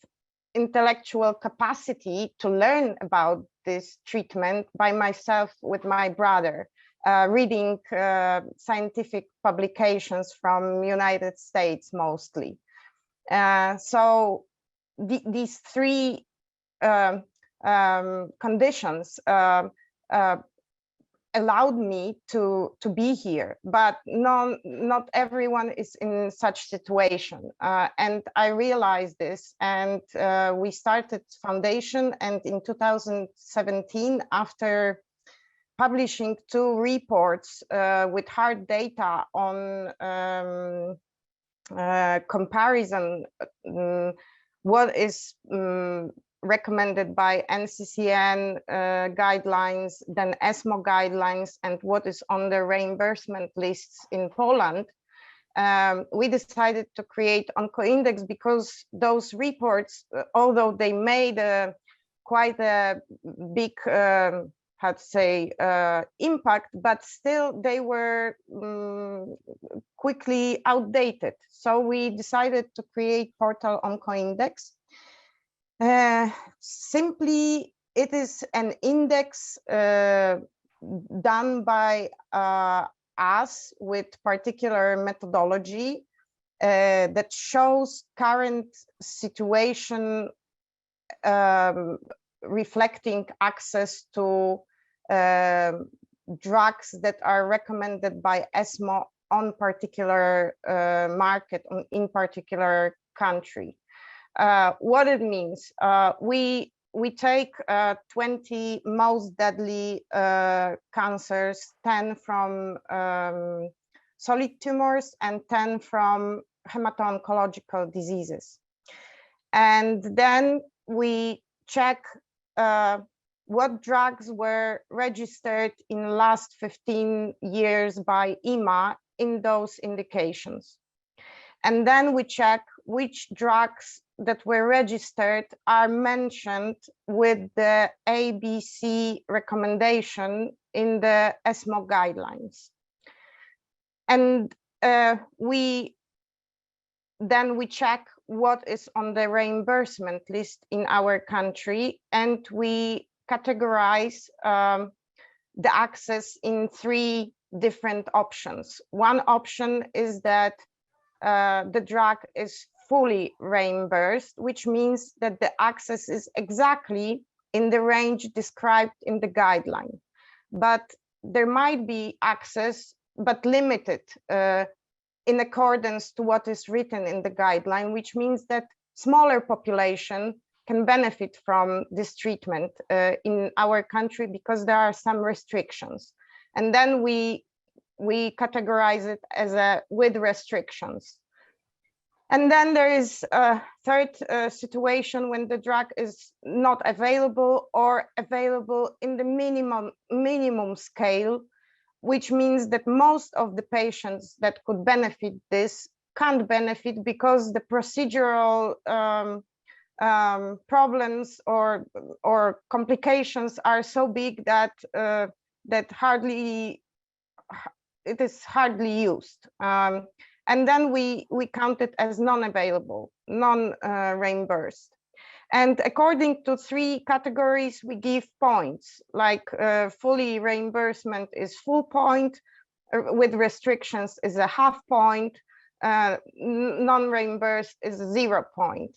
intellectual capacity to learn about this treatment by myself with my brother, reading scientific publications from United States mostly. So these three conditions allowed me to be here, but not everyone is in such situation, and I realized this, and we started foundation. And in 2017, after publishing 2 reports with hard data on comparison, what is recommended by NCCN guidelines, then ESMO guidelines, and what is on the reimbursement lists in Poland, we decided to create OncoIndex, because those reports, although they made quite a big how to say, impact, but still they were quickly outdated. So we decided to create portal OncoIndex. Simply, it is an index done by us with particular methodology that shows current situation, reflecting access to drugs that are recommended by ESMO on particular market, in particular country. What it means, we take 20 most deadly cancers, 10 from solid tumors and 10 from hemato-oncological diseases. And then we check what drugs were registered in the last 15 years by EMA in those indications. And then we check which drugs that were registered are mentioned with the ABC recommendation in the ESMO guidelines. And then we check what is on the reimbursement list in our country, and we categorize the access in 3 different options. One option is that the drug is fully reimbursed, which means that the access is exactly in the range described in the guideline. But there might be access, but limited in accordance to what is written in the guideline, which means that smaller population can benefit from this treatment in our country because there are some restrictions. And then we categorize it as a with restrictions. And then there is a third situation when the drug is not available or available in the minimum scale, which means that most of the patients that could benefit this can't benefit because the procedural problems or complications are so big that it is hardly used. And then we count it as non-available, non-reimbursed. And according to 3 categories, we give points, like fully reimbursement is full point, with restrictions is a half point, non-reimbursed is 0 point.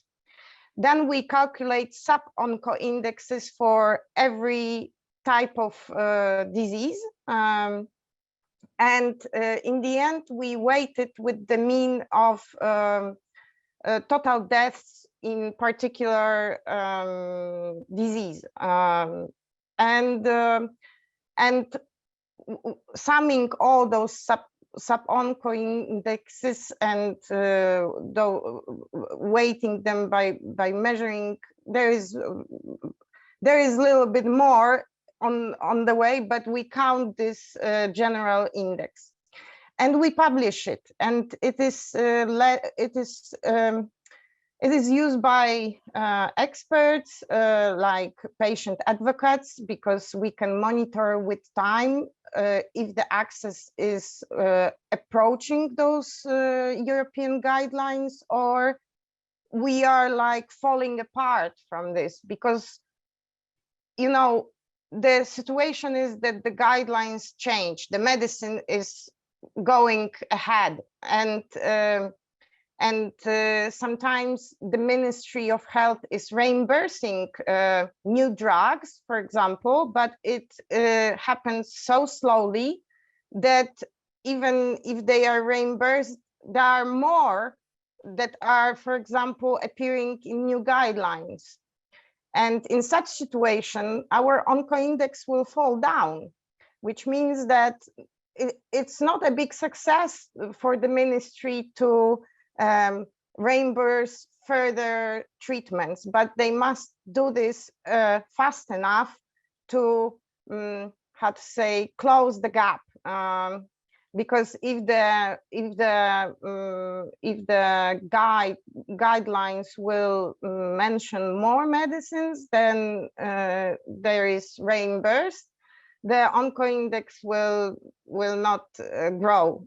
Then we calculate sub-onco indexes for every type of disease. And in the end, we weighted with the mean of total deaths in particular disease. And summing all those sub-onco indexes and weighting them by measuring, there is a little bit more on the way, but we count this general index and we publish it, and it is used by experts like patient advocates, because we can monitor with time if the access is approaching those European guidelines, or we are like falling apart from this, because, you know, the situation is that the guidelines change, the medicine is going ahead, and sometimes the Ministry of Health is reimbursing new drugs, for example, but it happens so slowly that even if they are reimbursed, there are more that are, for example, appearing in new guidelines. And in such situation, our OncoIndex will fall down, which means that it's not a big success for the ministry to reimburse further treatments, but they must do this fast enough to, close the gap. Because if the guidelines will mention more medicines, then there is reimbursed. the onco-index will not grow.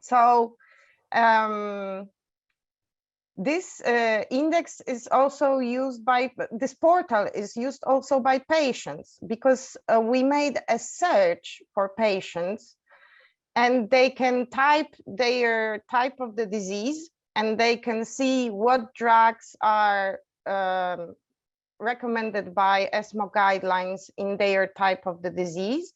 So this index is also used by, this portal is used also by patients, because we made a search for patients, and they can type their type of the disease, and they can see what drugs are recommended by ESMO guidelines in their type of the disease,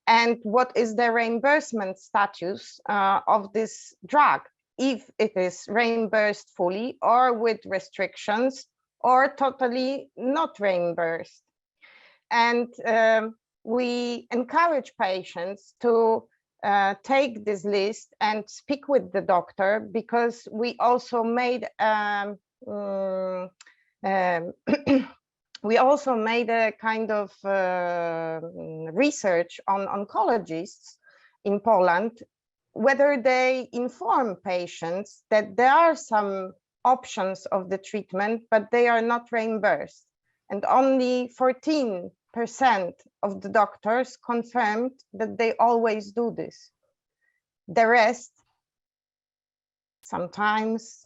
and what is the reimbursement status of this drug, if it is reimbursed fully or with restrictions or totally not reimbursed. And we encourage patients to take this list and speak with the doctor, because we also made we also made a kind of research on oncologists in Poland, whether they inform patients that there are some options of the treatment, but they are not reimbursed. And only 14% of the doctors confirmed that they always do this. The rest, sometimes,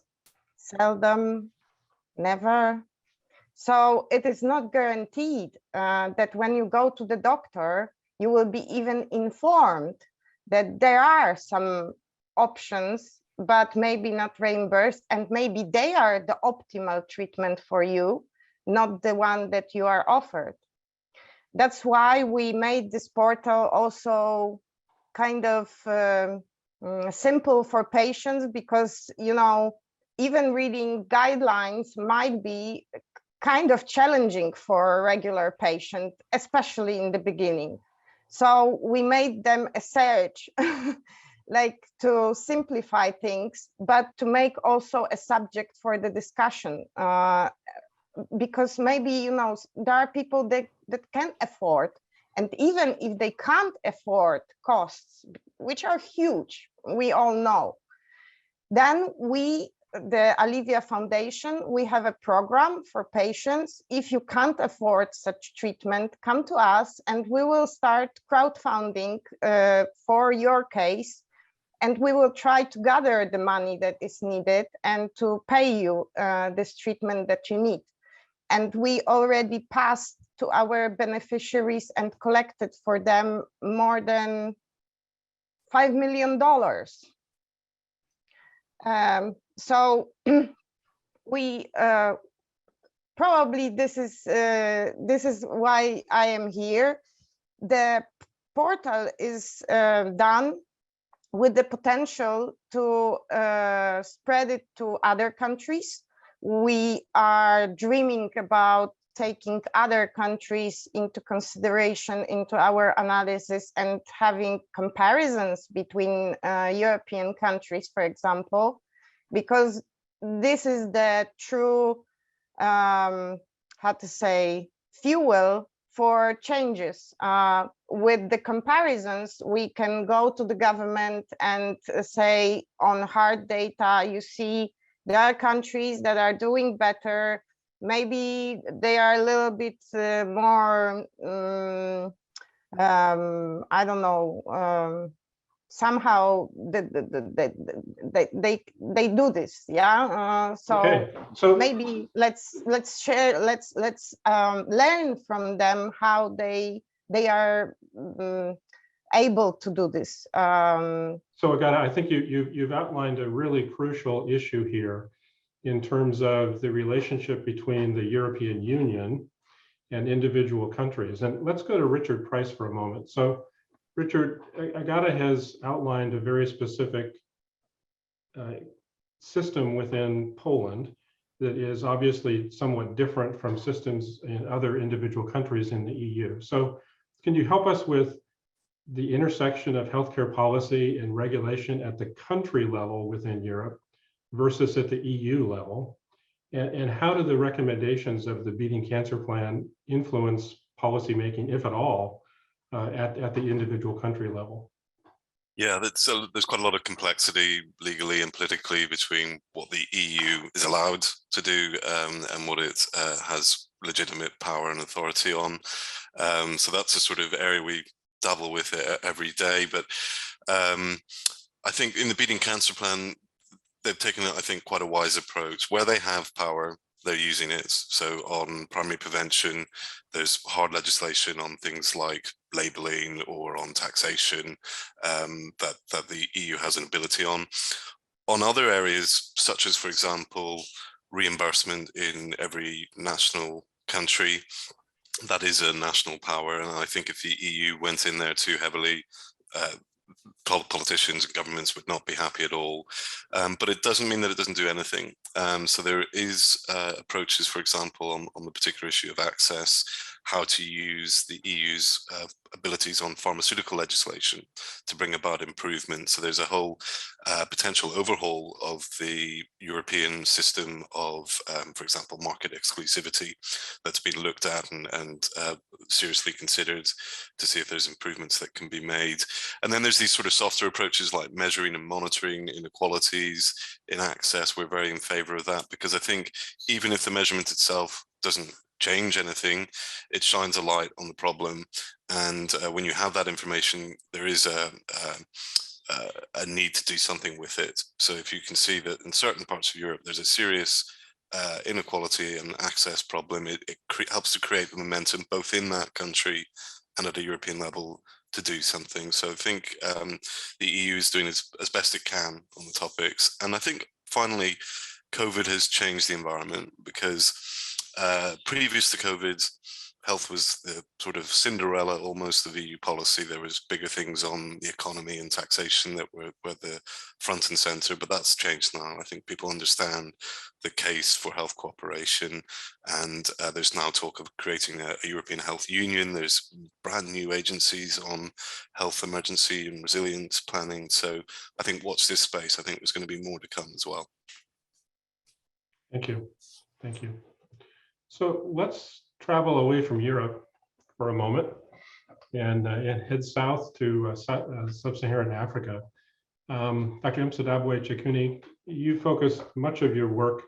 seldom, never. So it is not guaranteed that when you go to the doctor, you will be even informed that there are some options, but maybe not reimbursed, and maybe they are the optimal treatment for you, not the one that you are offered. That's why we made this portal also kind of simple for patients, because, you know, even reading guidelines might be kind of challenging for a regular patient, especially in the beginning. So we made them a search, like to simplify things, but to make also a subject for the discussion. Because maybe, you know, there are people that can afford, and even if they can't afford costs, which are huge, we all know, then we, the Alivia Foundation, we have a program for patients. If you can't afford such treatment, come to us and we will start crowdfunding for your case, and we will try to gather the money that is needed and to pay you this treatment that you need. And we already passed to our beneficiaries and collected for them more than $5 million. So we probably this is why I am here. The portal is done with the potential to spread it to other countries. We are dreaming about taking other countries into consideration into our analysis and having comparisons between European countries, for example, because this is the true, how to say, fuel for changes. With the comparisons, we can go to the government and say, on hard data, you see, there are countries that are doing better. Maybe they are a little bit more, I don't know, somehow they do this, yeah. So, okay. So maybe let's share, let's learn from them how they are able to do this. So Agata, I think you've outlined a really crucial issue here in terms of the relationship between the European Union and individual countries. And let's go to Richard Price for a moment. So Richard, Agata has outlined a very specific system within Poland that is obviously somewhat different from systems in other individual countries in the EU. So can you help us with the intersection of healthcare policy and regulation at the country level within Europe versus at the EU level? And how do the recommendations of the Beating Cancer Plan influence policymaking, if at all, at the individual country level? Yeah, there's quite a lot of complexity legally and politically between what the EU is allowed to do and what it has legitimate power and authority on. So that's a sort of area we dabble with it every day. But I think in the Beating Cancer Plan, they've taken, I think, quite a wise approach. Where they have power, they're using it. So on primary prevention, there's hard legislation on things like labeling or on taxation that the EU has an ability on. On other areas, such as, for example, reimbursement in every national country, that is a national power. And I think if the EU went in there too heavily, politicians and governments would not be happy at all. But it doesn't mean that it doesn't do anything. So there is approaches, for example, on the particular issue of access, how to use the EU's abilities on pharmaceutical legislation to bring about improvement. So there's a whole potential overhaul of the European system of, for example, market exclusivity that's been looked at and seriously considered to see if there's improvements that can be made. And then there's these sort of softer approaches like measuring and monitoring inequalities in access. We're very in favor of that, because I think even if the measurement itself doesn't change anything, it shines a light on the problem. And when you have that information, there is a need to do something with it. So if you can see that in certain parts of Europe, there's a serious inequality and access problem, it helps to create the momentum both in that country and at a European level to do something. So I think the EU is doing as best it can on the topics. And I think finally, COVID has changed the environment, because previous to COVID, health was the sort of Cinderella almost of EU policy. There was bigger things on the economy and taxation that were the front and center, but that's changed now. I think people understand the case for health cooperation, and there's now talk of creating a European Health Union. There's brand new agencies on health emergency and resilience planning. So I think watch this space. I think there's going to be more to come as well. Thank you. Thank you. So let's travel away from Europe for a moment and head south to sub-Saharan Africa. Dr. Msadabwe-Chikuni, you focus much of your work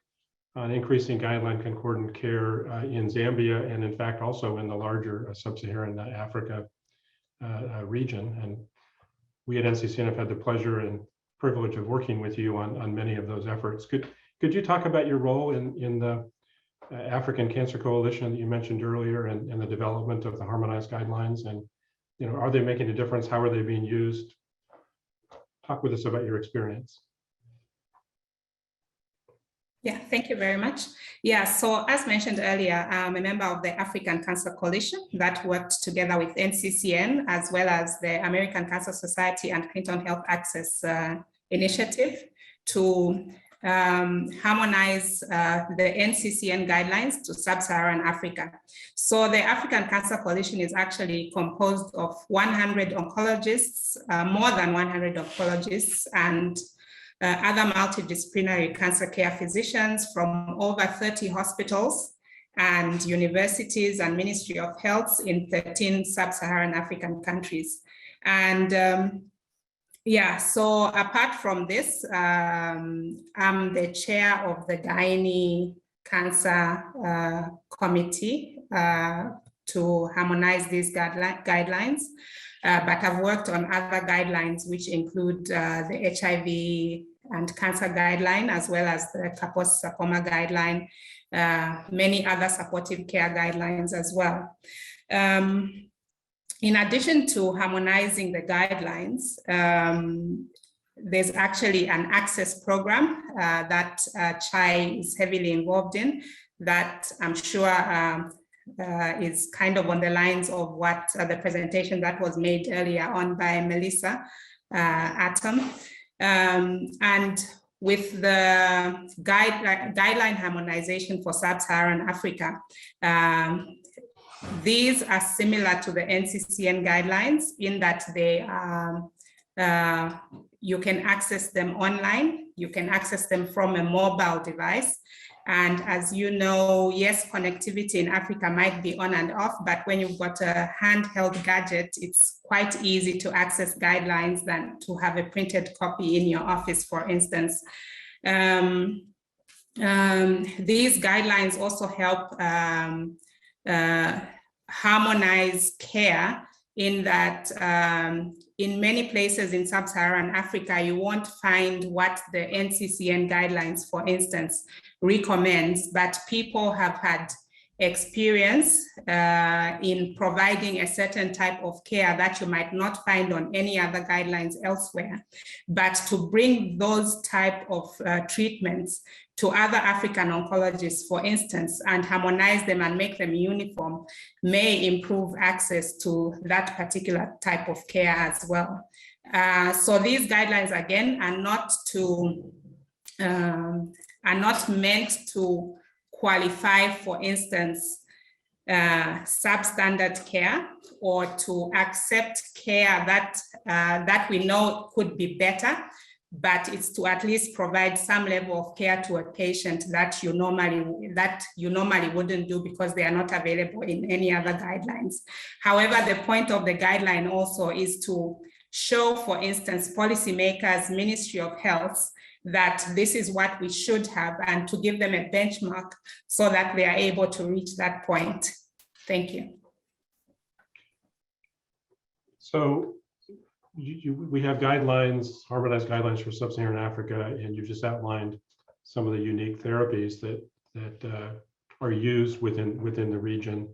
on increasing guideline-concordant care in Zambia, and in fact also in the larger sub-Saharan Africa region. And we at NCCN have had the pleasure and privilege of working with you on many of those efforts. Could you talk about your role in the African Cancer Coalition that you mentioned earlier, and the development of the harmonized guidelines? And are they making a difference? How are they being used? Talk with us about your experience. Yeah, thank you very much. Yeah, so as mentioned earlier, I'm a member of the African Cancer Coalition that worked together with NCCN, as well as the American Cancer Society and Clinton Health Access Initiative, to harmonize the NCCN guidelines to sub-Saharan Africa. So the African Cancer Coalition is actually composed of 100 oncologists, more than 100 oncologists, and other multidisciplinary cancer care physicians from over 30 hospitals and universities and Ministry of Health in 13 sub-Saharan African countries. And yeah, so apart from this, I'm the chair of the Gynae Cancer Committee to harmonize these guidelines. But I've worked on other guidelines, which include the HIV and cancer guideline, as well as the Kaposi sarcoma guideline, many other supportive care guidelines as well. In addition to harmonizing the guidelines, there's actually an access program that CHAI is heavily involved in, that I'm sure is kind of on the lines of what the presentation that was made earlier on by Melissa Atom. And with the guideline harmonization for sub-Saharan Africa, these are similar to the NCCN guidelines in that they are, you can access them online, you can access them from a mobile device. And as you know, yes, connectivity in Africa might be on and off, but when you've got a handheld gadget, it's quite easy to access guidelines than to have a printed copy in your office, for instance. These guidelines also help harmonize care in that in many places in sub-Saharan Africa, you won't find what the NCCN guidelines, for instance, recommends, but people have had experience in providing a certain type of care that you might not find on any other guidelines elsewhere. But to bring those type of treatments to other African oncologists, for instance, and harmonize them and make them uniform may improve access to that particular type of care as well. So these guidelines, again, are not meant to qualify, for instance, substandard care or to accept care that we know could be better, but it's to at least provide some level of care to a patient that you normally wouldn't do because they are not available in any other guidelines. However, the point of the guideline also is to show, for instance, policymakers, Ministry of Health, that this is what we should have, and to give them a benchmark so that they are able to reach that point. Thank you. So we have guidelines, harmonized guidelines for sub-Saharan Africa, and you just outlined some of the unique therapies that are used within the region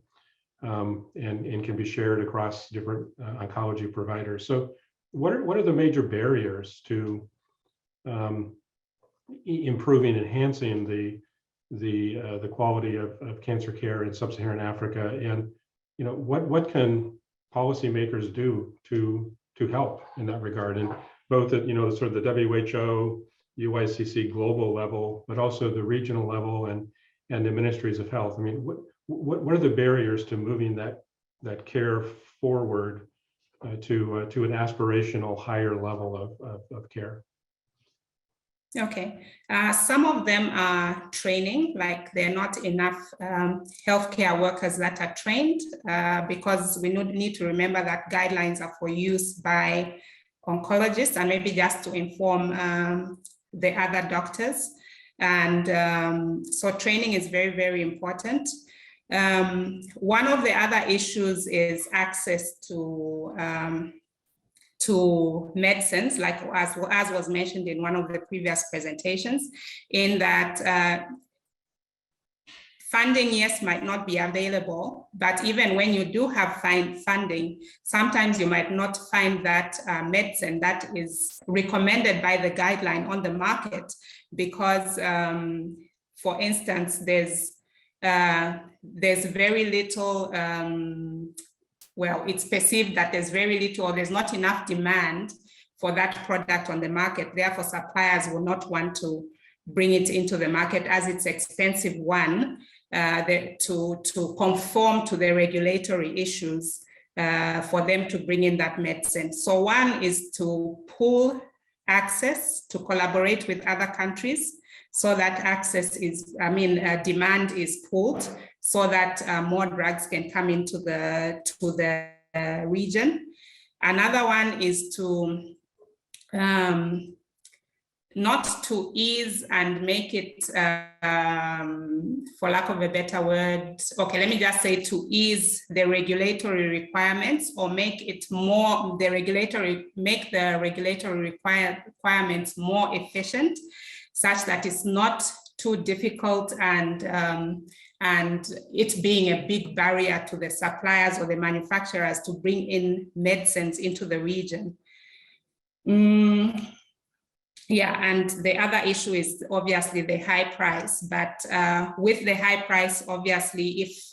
and can be shared across different oncology providers. So what are the major barriers to improving, enhancing the quality of cancer care in sub-Saharan Africa, and what can policymakers do to help in that regard, and both at sort of the WHO, UICC global level, but also the regional level and the ministries of health? I mean, what are the barriers to moving that care forward to an aspirational higher level of care? Okay, some of them are training, like there are not enough healthcare workers that are trained because we need to remember that guidelines are for use by oncologists and maybe just to inform the other doctors. And so training is very, very important. One of the other issues is access to medicines, like as was mentioned in one of the previous presentations, in that funding, yes, might not be available, but even when you do have funding, sometimes you might not find that medicine that is recommended by the guideline on the market because, for instance, there's very little well, it's perceived that there's very little or there's not enough demand for that product on the market. Therefore, suppliers will not want to bring it into the market as it's expensive to conform to the regulatory issues for them to bring in that medicine. So one is to pool access, to collaborate with other countries so that access is, demand is pooled, so that more drugs can come into the region. Another one is to not to ease and make it, for lack of a better word, okay, let me just say to ease the regulatory requirements or make it more, make the regulatory requirements more efficient, such that it's not too difficult and it being a big barrier to the suppliers or the manufacturers to bring in medicines into the region. Yeah, and the other issue is obviously the high price, but with the high price, obviously, if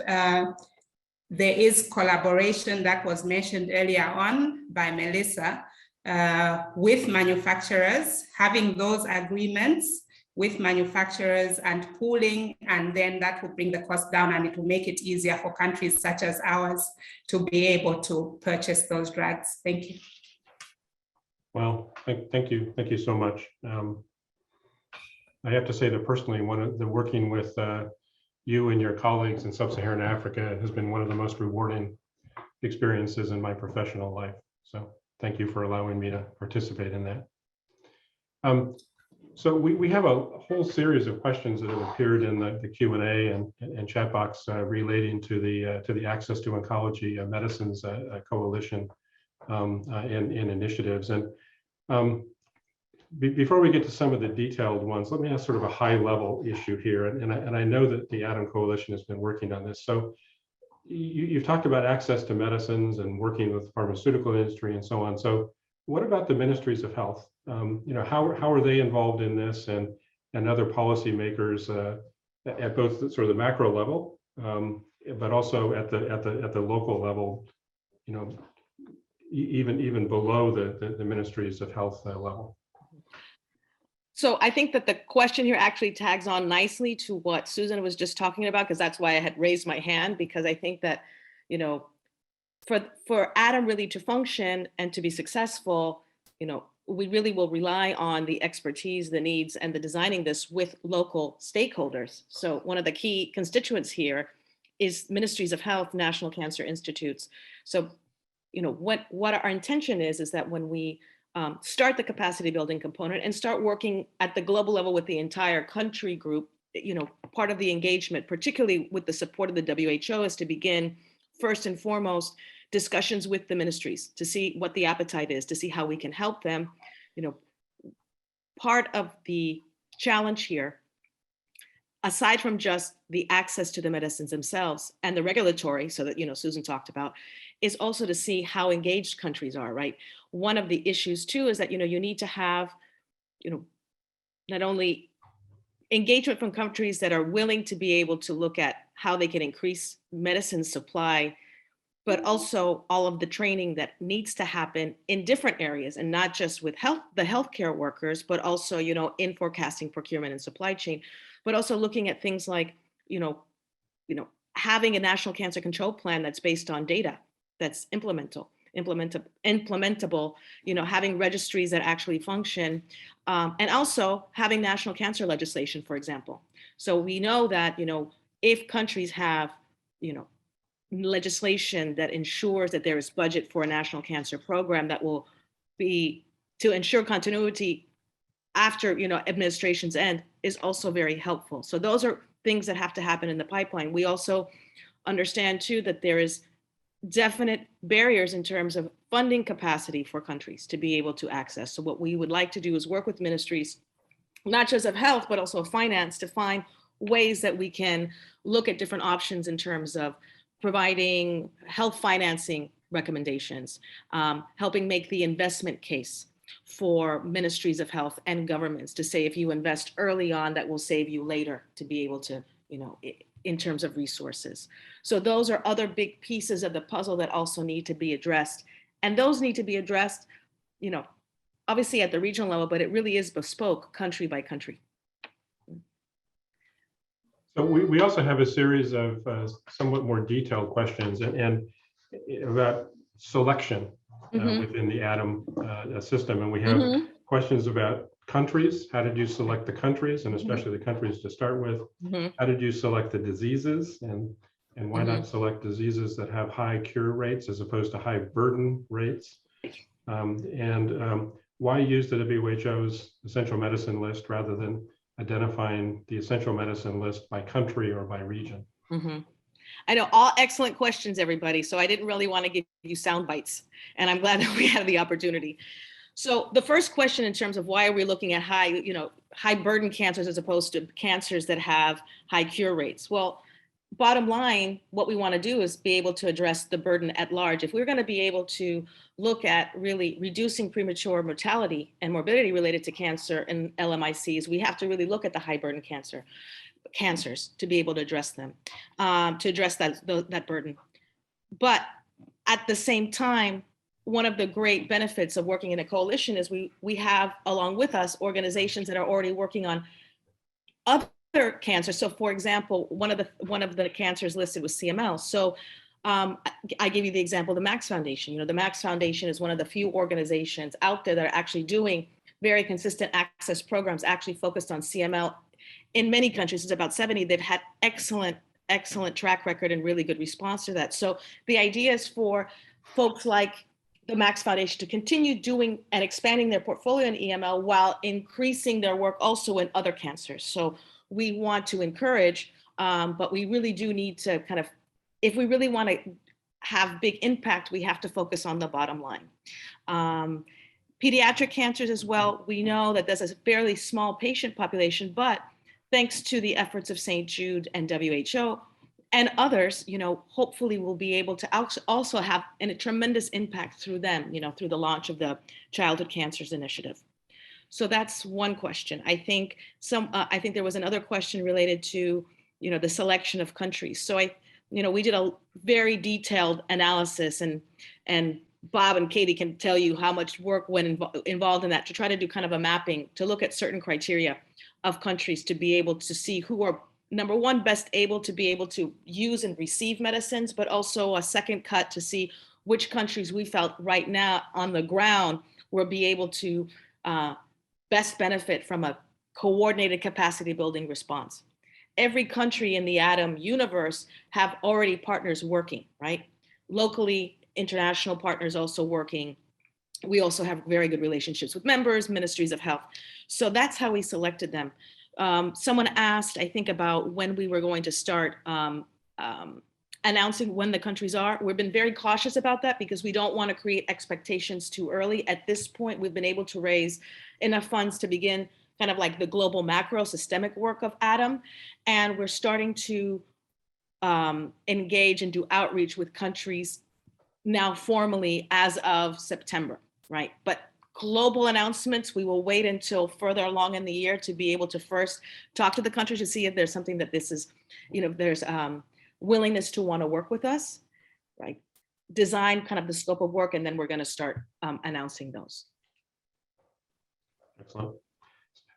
there is collaboration that was mentioned earlier on by Melissa with manufacturers, having those agreements with manufacturers and pooling, and then that will bring the cost down and it will make it easier for countries such as ours to be able to purchase those drugs. Thank you. Well, thank you so much. I have to say that personally, working with you and your colleagues in sub-Saharan Africa has been one of the most rewarding experiences in my professional life. So thank you for allowing me to participate in that. So we have a whole series of questions that have appeared in the Q&A and chat box relating to the Access to Oncology Medicines Coalition and initiatives. And before we get to some of the detailed ones, let me ask sort of a high level issue here. And I know that the ATOM Coalition has been working on this. So you've talked about access to medicines and working with the pharmaceutical industry and so on. So what about the ministries of health? How are they involved in this, and other policymakers at both sort of the macro level, but also at the local level, even below the ministries of health level? So I think that the question here actually tags on nicely to what Susan was just talking about, because that's why I had raised my hand, because I think that, for ATOM really to function and to be successful, we really will rely on the expertise, the needs, and the designing this with local stakeholders. So one of the key constituents here is ministries of health, national cancer institutes. So, what our intention is that when we start the capacity building component and start working at the global level with the entire country group, part of the engagement, particularly with the support of the WHO, is to begin first and foremost discussions with the ministries to see what the appetite is, to see how we can help them. Part of the challenge here, aside from just the access to the medicines themselves and the regulatory, so that, Susan talked about, is also to see how engaged countries are, right? One of the issues too is that, you need to have, not only engagement from countries that are willing to be able to look at how they can increase medicine supply, but also all of the training that needs to happen in different areas, and not just with the healthcare workers, but also, in forecasting, procurement, and supply chain, but also looking at things like, having a national cancer control plan that's based on data, that's implementable, having registries that actually function, and also having national cancer legislation, for example. So we know that, if countries have, legislation that ensures that there is budget for a national cancer program that will be to ensure continuity after, administration's end, is also very helpful. So those are things that have to happen in the pipeline. We also understand too that there is definite barriers in terms of funding capacity for countries to be able to access. So what we would like to do is work with ministries, not just of health, but also of finance, to find ways that we can look at different options in terms of providing health financing recommendations, helping make the investment case for ministries of health and governments to say, if you invest early on, that will save you later, to be able to, in terms of resources. So those are other big pieces of the puzzle that also need to be addressed. And those need to be addressed, obviously at the regional level, but it really is bespoke country by country. So we also have a series of somewhat more detailed questions and about selection within the ATOM system. And we have questions about countries. How did you select the countries, and especially the countries to start with? How did you select the diseases, and why not select diseases that have high cure rates as opposed to high burden rates? Why use the WHO's essential medicine list rather than identifying the essential medicine list by country or by region? I know, all excellent questions, everybody. So I didn't really want to give you sound bites, and I'm glad that we had the opportunity. So the first question, in terms of why are we looking at high burden cancers as opposed to cancers that have high cure rates? Well, bottom line, what we want to do is be able to address the burden at large. If we're going to be able to look at really reducing premature mortality and morbidity related to cancer and LMICs, we have to really look at the high burden cancers to be able to address them, to address that burden. But at the same time, one of the great benefits of working in a coalition is we have, along with us, organizations that are already working on other cancers. So for example, one of the cancers listed was CML. So I give you the example of the Max Foundation. The Max Foundation is one of the few organizations out there that are actually doing very consistent access programs actually focused on CML. In many countries, it's about 70, they've had excellent track record and really good response to that. So the idea is for folks like the Max Foundation to continue doing and expanding their portfolio in EML while increasing their work also in other cancers. So we want to encourage, but we really do need to kind of, if we really want to have big impact, we have to focus on the bottom line. Pediatric cancers as well, we know that there's a fairly small patient population, but thanks to the efforts of St. Jude and WHO and others, hopefully we'll be able to also have a tremendous impact through them, through the launch of the Childhood Cancers Initiative. So that's one question. I think there was another question related to, the selection of countries. So we did a very detailed analysis, and Bob and Katie can tell you how much work went involved in that to try to do kind of a mapping, to look at certain criteria of countries to be able to see who are, number one, best able to be able to use and receive medicines, but also a second cut to see which countries we felt right now on the ground will be able to best benefit from a coordinated capacity building response. Every country in the ATOM universe have already partners working, right? Locally, international partners also working. We also have very good relationships with members, ministries of health. So that's how we selected them. Someone asked, I think, about when we were going to start announcing when the countries are. We've been very cautious about that because we don't want to create expectations too early. At this point, we've been able to raise enough funds to begin kind of like the global macro systemic work of ATOM. And we're starting to engage and do outreach with countries now formally as of September, right? But global announcements, we will wait until further along in the year to be able to first talk to the countries to see if there's something that this is, there's willingness to want to work with us, right? Design kind of the scope of work, and then we're going to start announcing those. Excellent.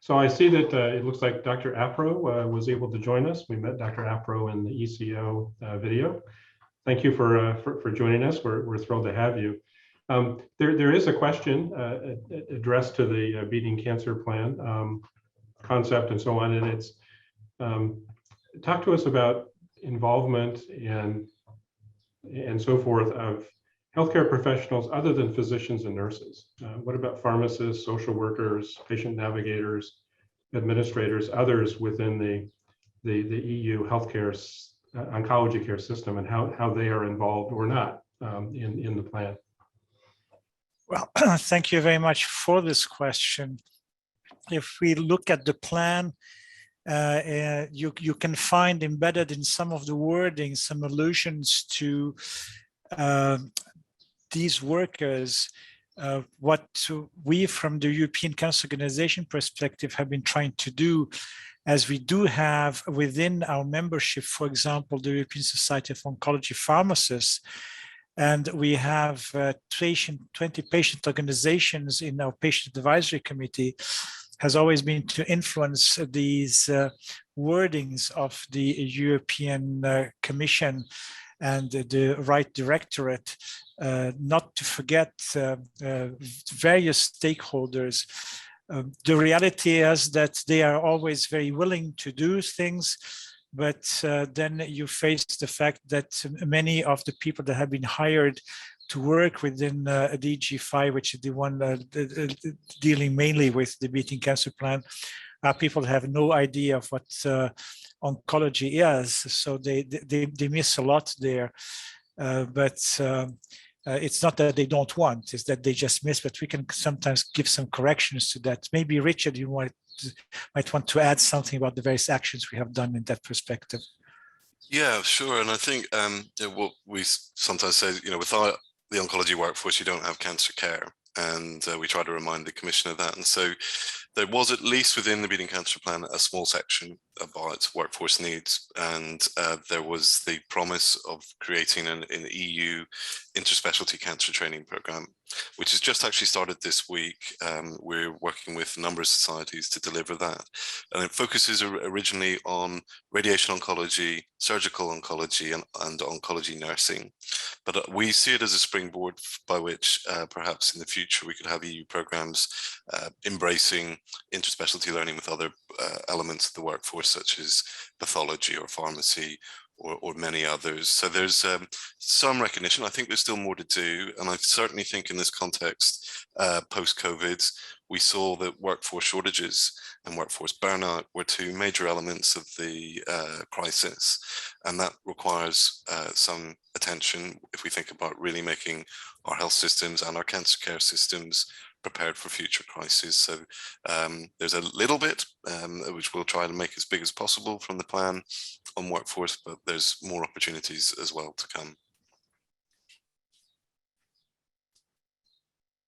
So I see that it looks like Dr. Afro was able to join us. We met Dr. Afro in the ECO video. Thank you for joining us. We're thrilled to have you. There is a question addressed to the Beating Cancer Plan concept and so on, and it's talk to us about involvement and so forth of healthcare professionals other than physicians and nurses. What about pharmacists, social workers, patient navigators, administrators, others within the EU healthcare oncology care system, and how they are involved or not in the plan? Well, thank you very much for this question. If we look at the plan, you can find embedded in some of the wording some allusions to these workers. What we from the European Cancer Organization perspective have been trying to do, as we do have within our membership, for example, the European Society of Oncology Pharmacists, and we have 20 patient organizations in our patient advisory committee, has always been to influence these wordings of the European Commission and the right directorate, not to forget various stakeholders. The reality is that they are always very willing to do things, but then you face the fact that many of the people that have been hired to work within DG5, which is the one dealing mainly with the Beating Cancer Plan, people have no idea of what oncology is, so they miss a lot there. But it's not that they don't want, it's that they just miss, but we can sometimes give some corrections to that. Maybe Richard, you might want to add something about the various actions we have done in that perspective. Yeah, sure. And I think what we sometimes say, without the oncology workforce, you don't have cancer care. And we try to remind the Commission of that. And so there was, at least within the Beating Cancer Plan, a small section about workforce needs. And there was the promise of creating an EU interspecialty cancer training program, which has just actually started this week. We're working with a number of societies to deliver that. And it focuses originally on radiation oncology, surgical oncology, and oncology nursing. But we see it as a springboard by which perhaps in the future we could have EU programs embracing interspecialty learning with other elements of the workforce, such as pathology or pharmacy, or many others. So there's some recognition. I think there's still more to do. And I certainly think in this context, post-COVID, we saw that workforce shortages and workforce burnout were two major elements of the crisis. And that requires some attention if we think about really making our health systems and our cancer care systems prepared for future crises. So there's a little bit, which we'll try to make as big as possible from the plan on workforce, but there's more opportunities as well to come.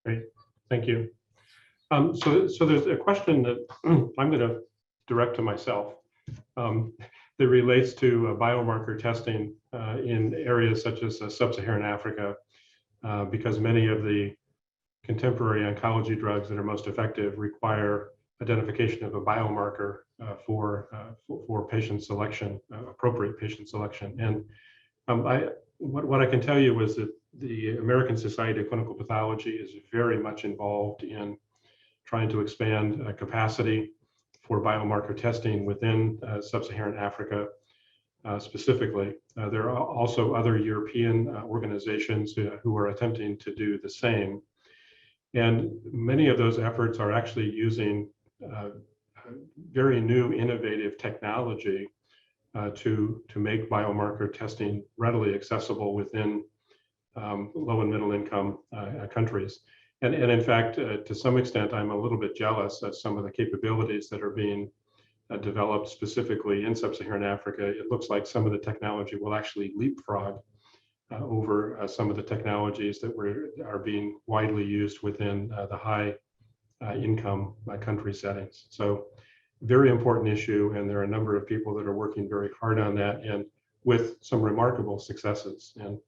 Great, thank you. So there's a question that I'm going to direct to myself that relates to biomarker testing in areas such as sub-Saharan Africa, because many of the contemporary oncology drugs that are most effective require identification of a biomarker for patient selection, appropriate patient selection. And what I can tell you is that the American Society of Clinical Pathology is very much involved in trying to expand capacity for biomarker testing within sub-Saharan Africa specifically. There are also other European organizations who are attempting to do the same. And many of those efforts are actually using very new innovative technology to make biomarker testing readily accessible within low and middle income countries. And in fact, to some extent, I'm a little bit jealous of some of the capabilities that are being developed specifically in sub-Saharan Africa. It looks like some of the technology will actually leapfrog over some of the technologies that are being widely used within the high income country settings. So very important issue, and there are a number of people that are working very hard on that, and with some remarkable successes. And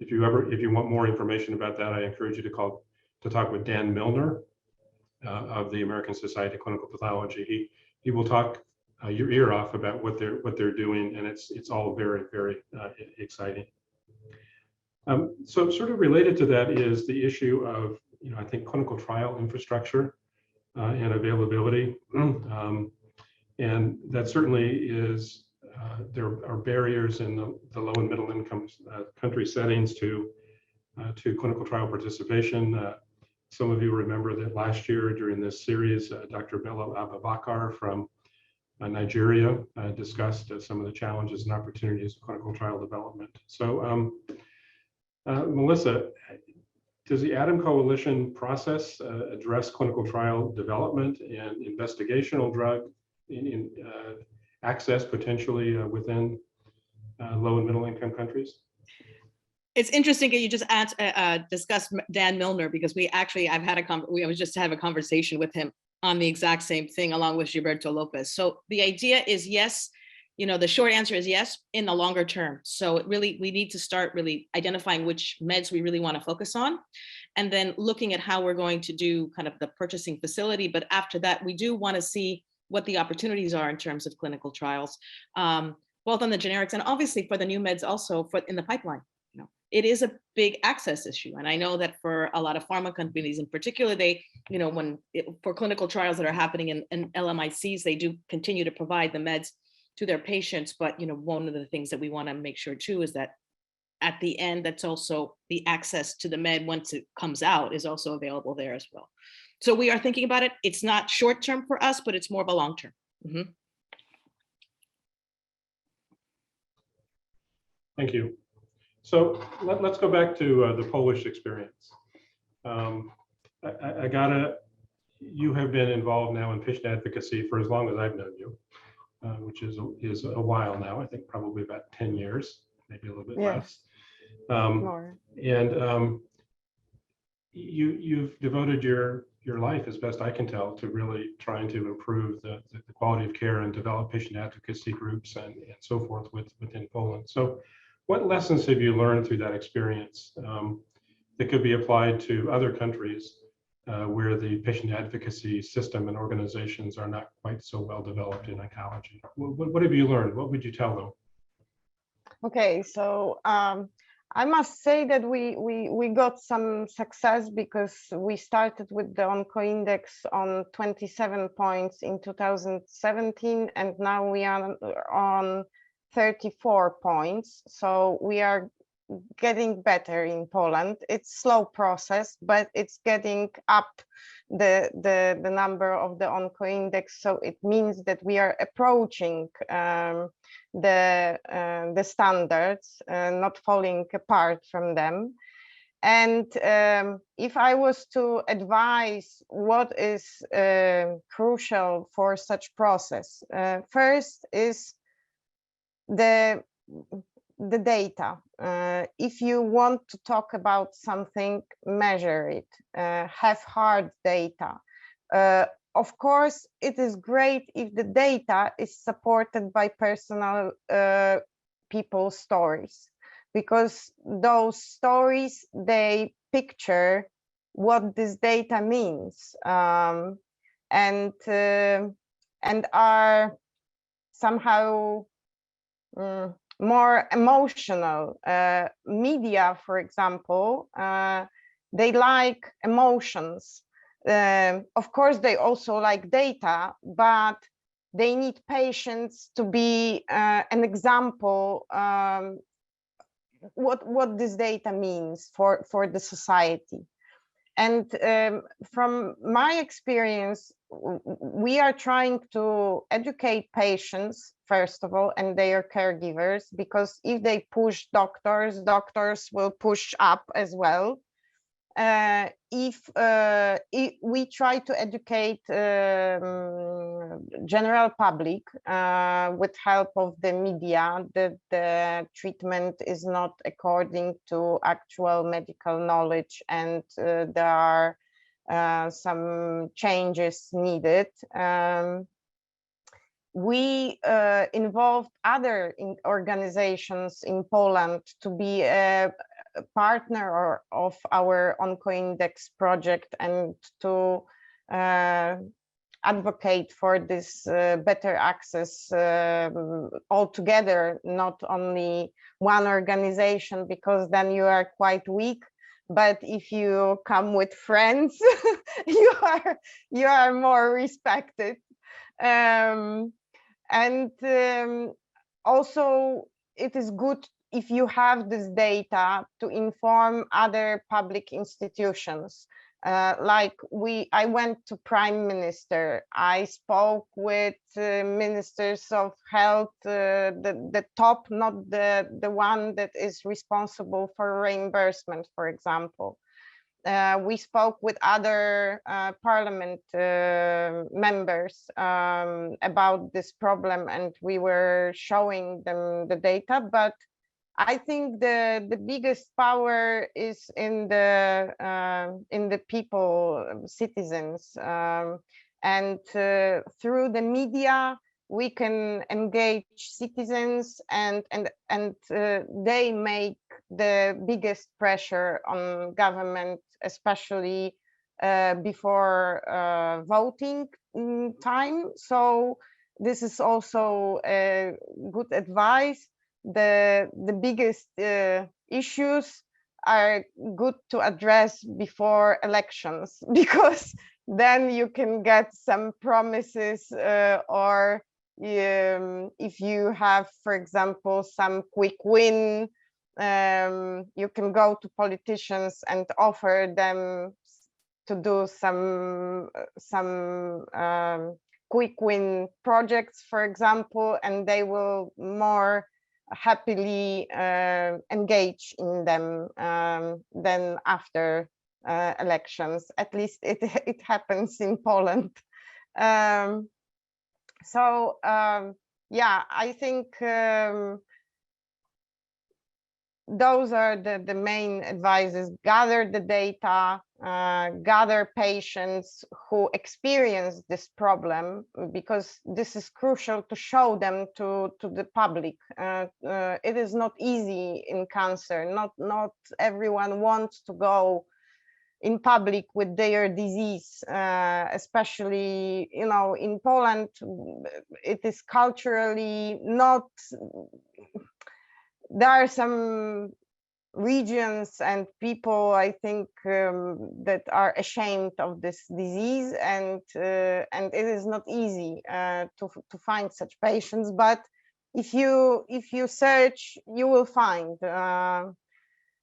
if you want more information about that, I encourage you to talk with Dan Milner of the American Society of Clinical Pathology. He will talk your ear off about what they're doing, and it's all very, very exciting. So sort of related to that is the issue of, I think, clinical trial infrastructure and availability. And that certainly is, there are barriers in the low and middle income country settings to clinical trial participation. Some of you remember that last year during this series, Dr. Bello Abubakar from Nigeria discussed some of the challenges and opportunities of clinical trial development. So Melissa, does the ADAM Coalition process address clinical trial development and investigational drug in access potentially within low and middle income countries? It's interesting that you just discussed Dan Milner, because we was just having a conversation with him on the exact same thing along with Gilberto Lopez. So the idea is yes. The short answer is yes in the longer term. So we need to start really identifying which meds we really want to focus on, and then looking at how we're going to do kind of the purchasing facility. But after that, we do want to see what the opportunities are in terms of clinical trials, both on the generics and obviously for the new meds also in the pipeline. It is a big access issue. And I know that for a lot of pharma companies in particular, they, for clinical trials that are happening in LMICs, they do continue to provide the meds to their patients. But, one of the things that we want to make sure too is that at the end, that's also the access to the med once it comes out is also available there as well. So we are thinking about it. It's not short term for us, but it's more of a long term. Mm-hmm. Thank you. So let's go back to the Polish experience. You have been involved now in patient advocacy for as long as I've known you, which is a while now. I think probably about 10 years, maybe a little bit less. More. And you've devoted your life, as best I can tell, to really trying to improve the quality of care and develop patient advocacy groups and so forth within Poland. So what lessons have you learned through that experience that could be applied to other countries where the patient advocacy system and organizations are not quite so well developed in oncology? What have you learned? What would you tell them? Okay, so I must say that we got some success because we started with the OncoIndex on 27 points in 2017, and now we are on 34 points. So we are getting better in Poland. It's slow process, but it's getting up the number of the OncoIndex. So it means that we are approaching the standards, not falling apart from them. And if I was to advise what is crucial for such process, first is the data. If you want to talk about something, measure it, have hard data. Of course, it is great if the data is supported by personal people's stories, because those stories, they picture what this data means, and are somehow more emotional. Media, for example, they like emotions. Of course, they also like data, but they need patients to be an example what this data means for the society. And from my experience, we are trying to educate patients, first of all, and their caregivers, because if they push doctors, doctors will push up as well. If we try to educate general public with help of the media, that the treatment is not according to actual medical knowledge, and there are some changes needed. We involved other organizations in Poland to be a partner of our OncoIndex project, and to advocate for this better access altogether, not only one organization, because then you are quite weak. But if you come with friends, you are more respected. Also, it is good if you have this data to inform other public institutions. Like I went to Prime Minister, I spoke with ministers of health, the top, not the one that is responsible for reimbursement, for example. We spoke with other parliament members about this problem, and we were showing them the data. But I think the biggest power is in the people, citizens, and through the media we can engage citizens, and they make the biggest pressure on government, especially before voting time. So this is also a good advice. The biggest issues are good to address before elections, because then you can get some promises, or if you have, for example, some quick win, you can go to politicians and offer them to do some quick win projects, for example, and they will more happily engage in them than after elections. At least it happens in Poland. Yeah, I think those are the main advices. Gather the data, gather patients who experience this problem, because this is crucial to show them to the public. It is not easy in cancer. Not everyone wants to go in public with their disease, especially, in Poland. It is culturally not. There are some regions and people, I think, that are ashamed of this disease, and it is not easy to find such patients. But if you search, you will find.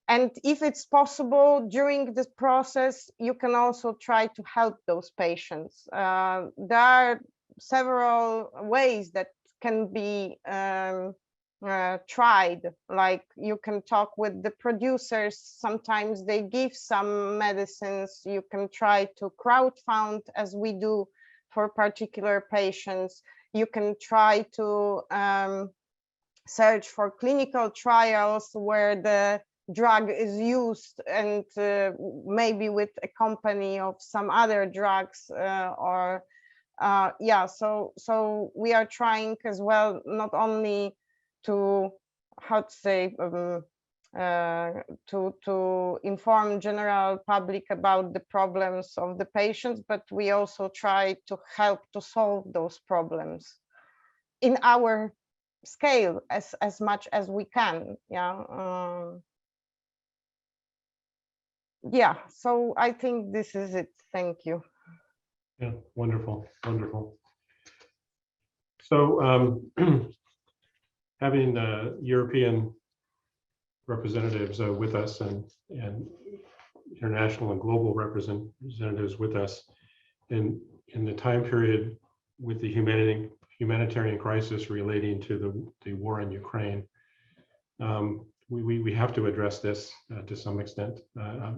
And if it's possible during this process, you can also try to help those patients. There are several ways that can be tried, like you can talk with the producers. Sometimes they give some medicines. You can try to crowdfund, as we do for particular patients. You can try to search for clinical trials where the drug is used, and maybe with a company of some other drugs, yeah, so we are trying as well, not only to, how to say, to inform general public about the problems of the patients, but we also try to help to solve those problems in our scale as much as we can. Yeah, so I think this is it. Thank you. Yeah, wonderful, wonderful. So having European representatives with us and international and global representatives with us in the time period with the humanitarian crisis relating to the war in Ukraine, we have to address this to some extent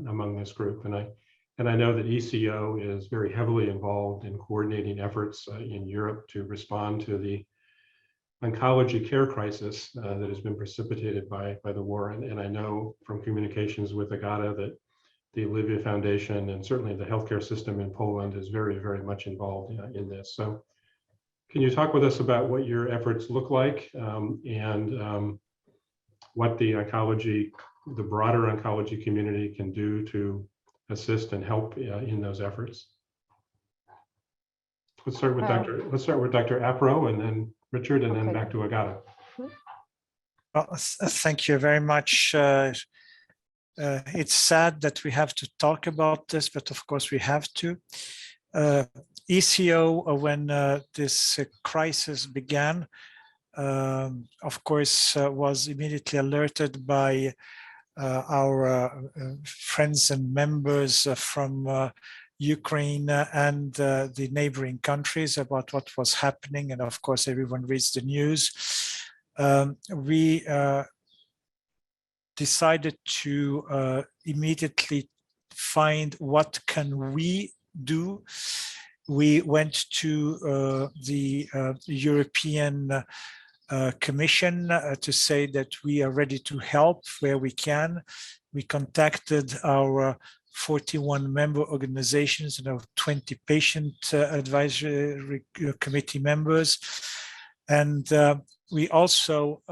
among this group. And I know that ECO is very heavily involved in coordinating efforts in Europe to respond to the oncology care crisis that has been precipitated by the war. And I know from communications with Agata that the Olivia Foundation and certainly the healthcare system in Poland is very, very much involved in this. So can you talk with us about what your efforts look like, and what the broader oncology community can do to assist and help in those efforts? Let's start with Dr. Apro, and then Richard, and then back to Agata. Well, thank you very much. It's sad that we have to talk about this, but of course we have to. ECO, when this crisis began, of course, was immediately alerted by our friends and members from Ukraine and the neighboring countries about what was happening. And of course, everyone reads the news. We decided to immediately find what can we do. We went to the European Commission to say that we are ready to help where we can. We contacted our 41 member organizations and our 20 patient advisory committee members. And we also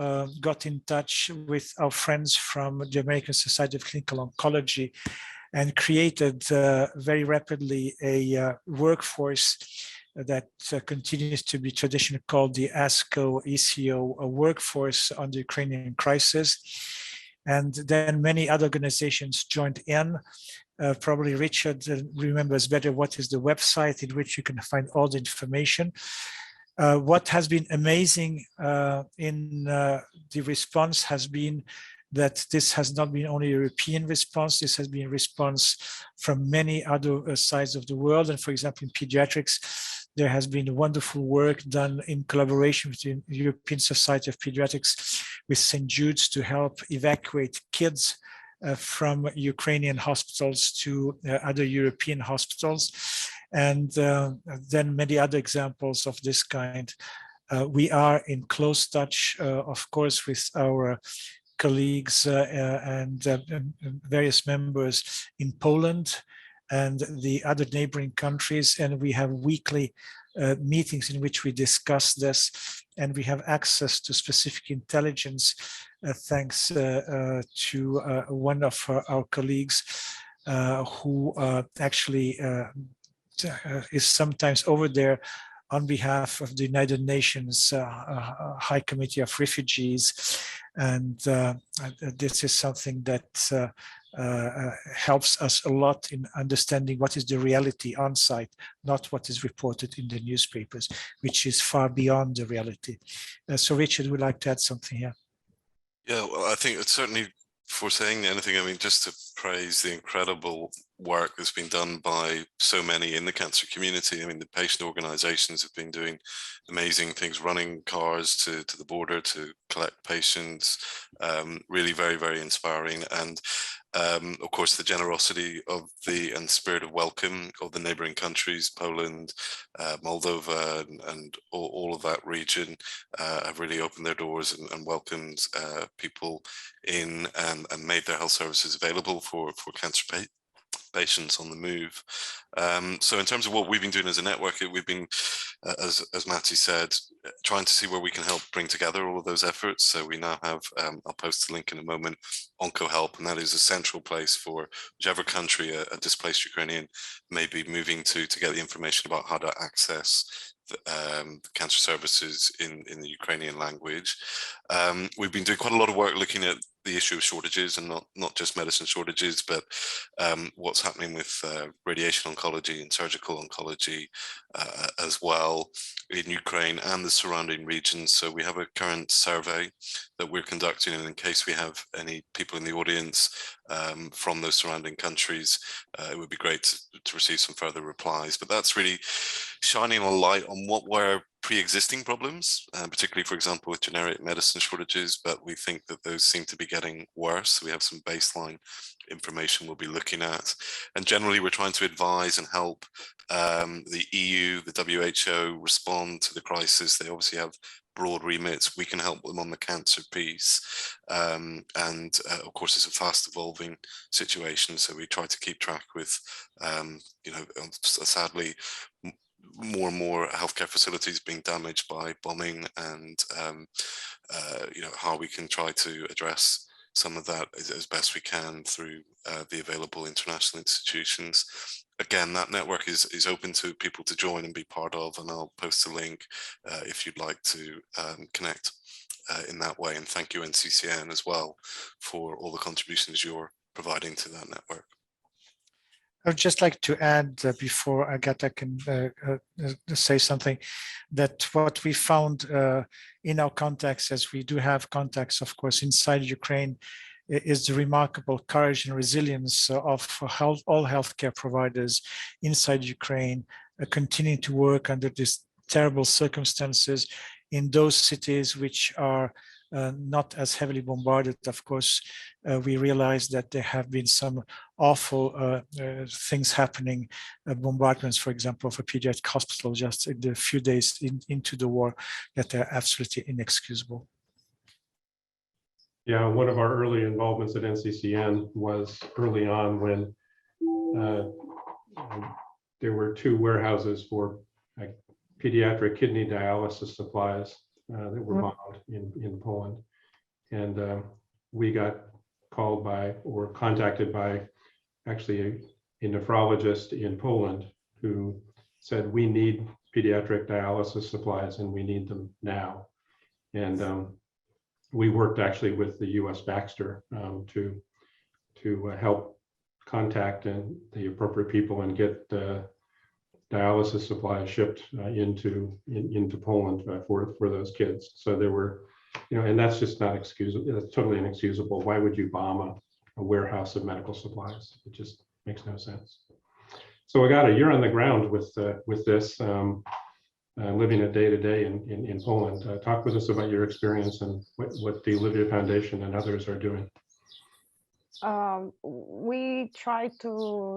got in touch with our friends from the American Society of Clinical Oncology and created very rapidly a workforce that continues to be traditionally called the ASCO ECO workforce on the Ukrainian crisis. And then many other organizations joined in. Probably Richard remembers better what is the website in which you can find all the information. What has been amazing in the response has been that this has not been only a European response, this has been a response from many other sides of the world. And for example, in pediatrics, there has been wonderful work done in collaboration with the European Society of Pediatrics with St. Jude's to help evacuate kids from Ukrainian hospitals to other European hospitals. And then many other examples of this kind. We are in close touch, of course, with our colleagues and various members in Poland and the other neighboring countries. And we have weekly meetings in which we discuss this, and we have access to specific intelligence thanks to one of our colleagues who actually is sometimes over there on behalf of the United Nations High Committee of Refugees. And this is something that helps us a lot in understanding what is the reality on site, not what is reported in the newspapers, which is far beyond the reality. So Richard would like to add something here. Yeah, well, I think it's certainly, for saying anything, I mean, just to praise the incredible work that's been done by so many in the cancer community. I mean, the patient organizations have been doing amazing things, running cars to the border to collect patients, really very, very inspiring. And of course, the generosity of and spirit of welcome of the neighboring countries, Poland, Moldova, and all of that region have really opened their doors and welcomed people in and made their health services available for cancer patients on the move. So in terms of what we've been doing as a network, we've been, as Matty said, trying to see where we can help bring together all of those efforts. So we now have, I'll post the link in a moment, OncoHelp, and that is a central place for whichever country a displaced Ukrainian may be moving to get the information about how to access the cancer services in the Ukrainian language. We've been doing quite a lot of work looking at the issue of shortages, and not just medicine shortages, but what's happening with radiation oncology and surgical oncology as well in Ukraine and the surrounding regions. So we have a current survey that we're conducting, and in case we have any people in the audience from those surrounding countries, it would be great to receive some further replies. But that's really shining a light on what were pre-existing problems, particularly, for example, with generic medicine shortages, but we think that those seem to be getting worse. So we have some baseline information we'll be looking at. And generally, we're trying to advise and help the EU, the WHO respond to the crisis. They obviously have broad remits. We can help them on the cancer piece. Of course, it's a fast evolving situation. So we try to keep track with, sadly, more and more healthcare facilities being damaged by bombing, and how we can try to address some of that as best we can through the available international institutions. Again, that network is open to people to join and be part of, and I'll post a link if you'd like to connect in that way. And thank you, NCCN, as well, for all the contributions you're providing to that network. I would just like to add, before Agata can say something, that what we found in our contacts, as we do have contacts, of course, inside Ukraine, is the remarkable courage and resilience of all healthcare providers inside Ukraine, continuing to work under these terrible circumstances in those cities which are not as heavily bombarded. Of course, we realize that there have been some awful things happening, bombardments, for example, of a pediatric hospital just in the few days into the war, that are absolutely inexcusable. Yeah, one of our early involvements at NCCN was early on when there were 2 warehouses for pediatric kidney dialysis supplies that were bombed in Poland. And we got called by or contacted by actually a nephrologist in Poland who said, we need pediatric dialysis supplies and we need them now. And we worked actually with the US Baxter to help contact the appropriate people and get dialysis supplies shipped into Poland for those kids. So there were, and that's just not excusable. That's totally inexcusable. Why would you bomb a warehouse of medical supplies? It just makes no sense. So Agata, you're on the ground with this, living it day to day in Poland. Talk with us about your experience and what the Olivia Foundation and others are doing. We try to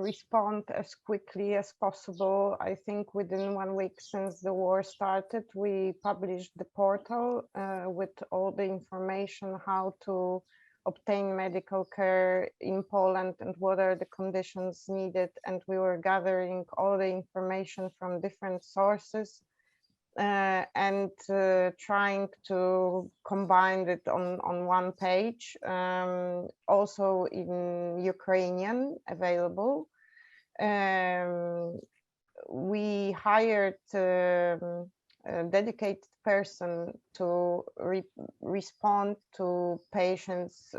respond as quickly as possible. I think within 1 week since the war started, we published the portal with all the information how to obtain medical care in Poland and what are the conditions needed. And we were gathering all the information from different sources and trying to combine it on 1 page, also in Ukrainian available. we hired a dedicated person to respond to patients'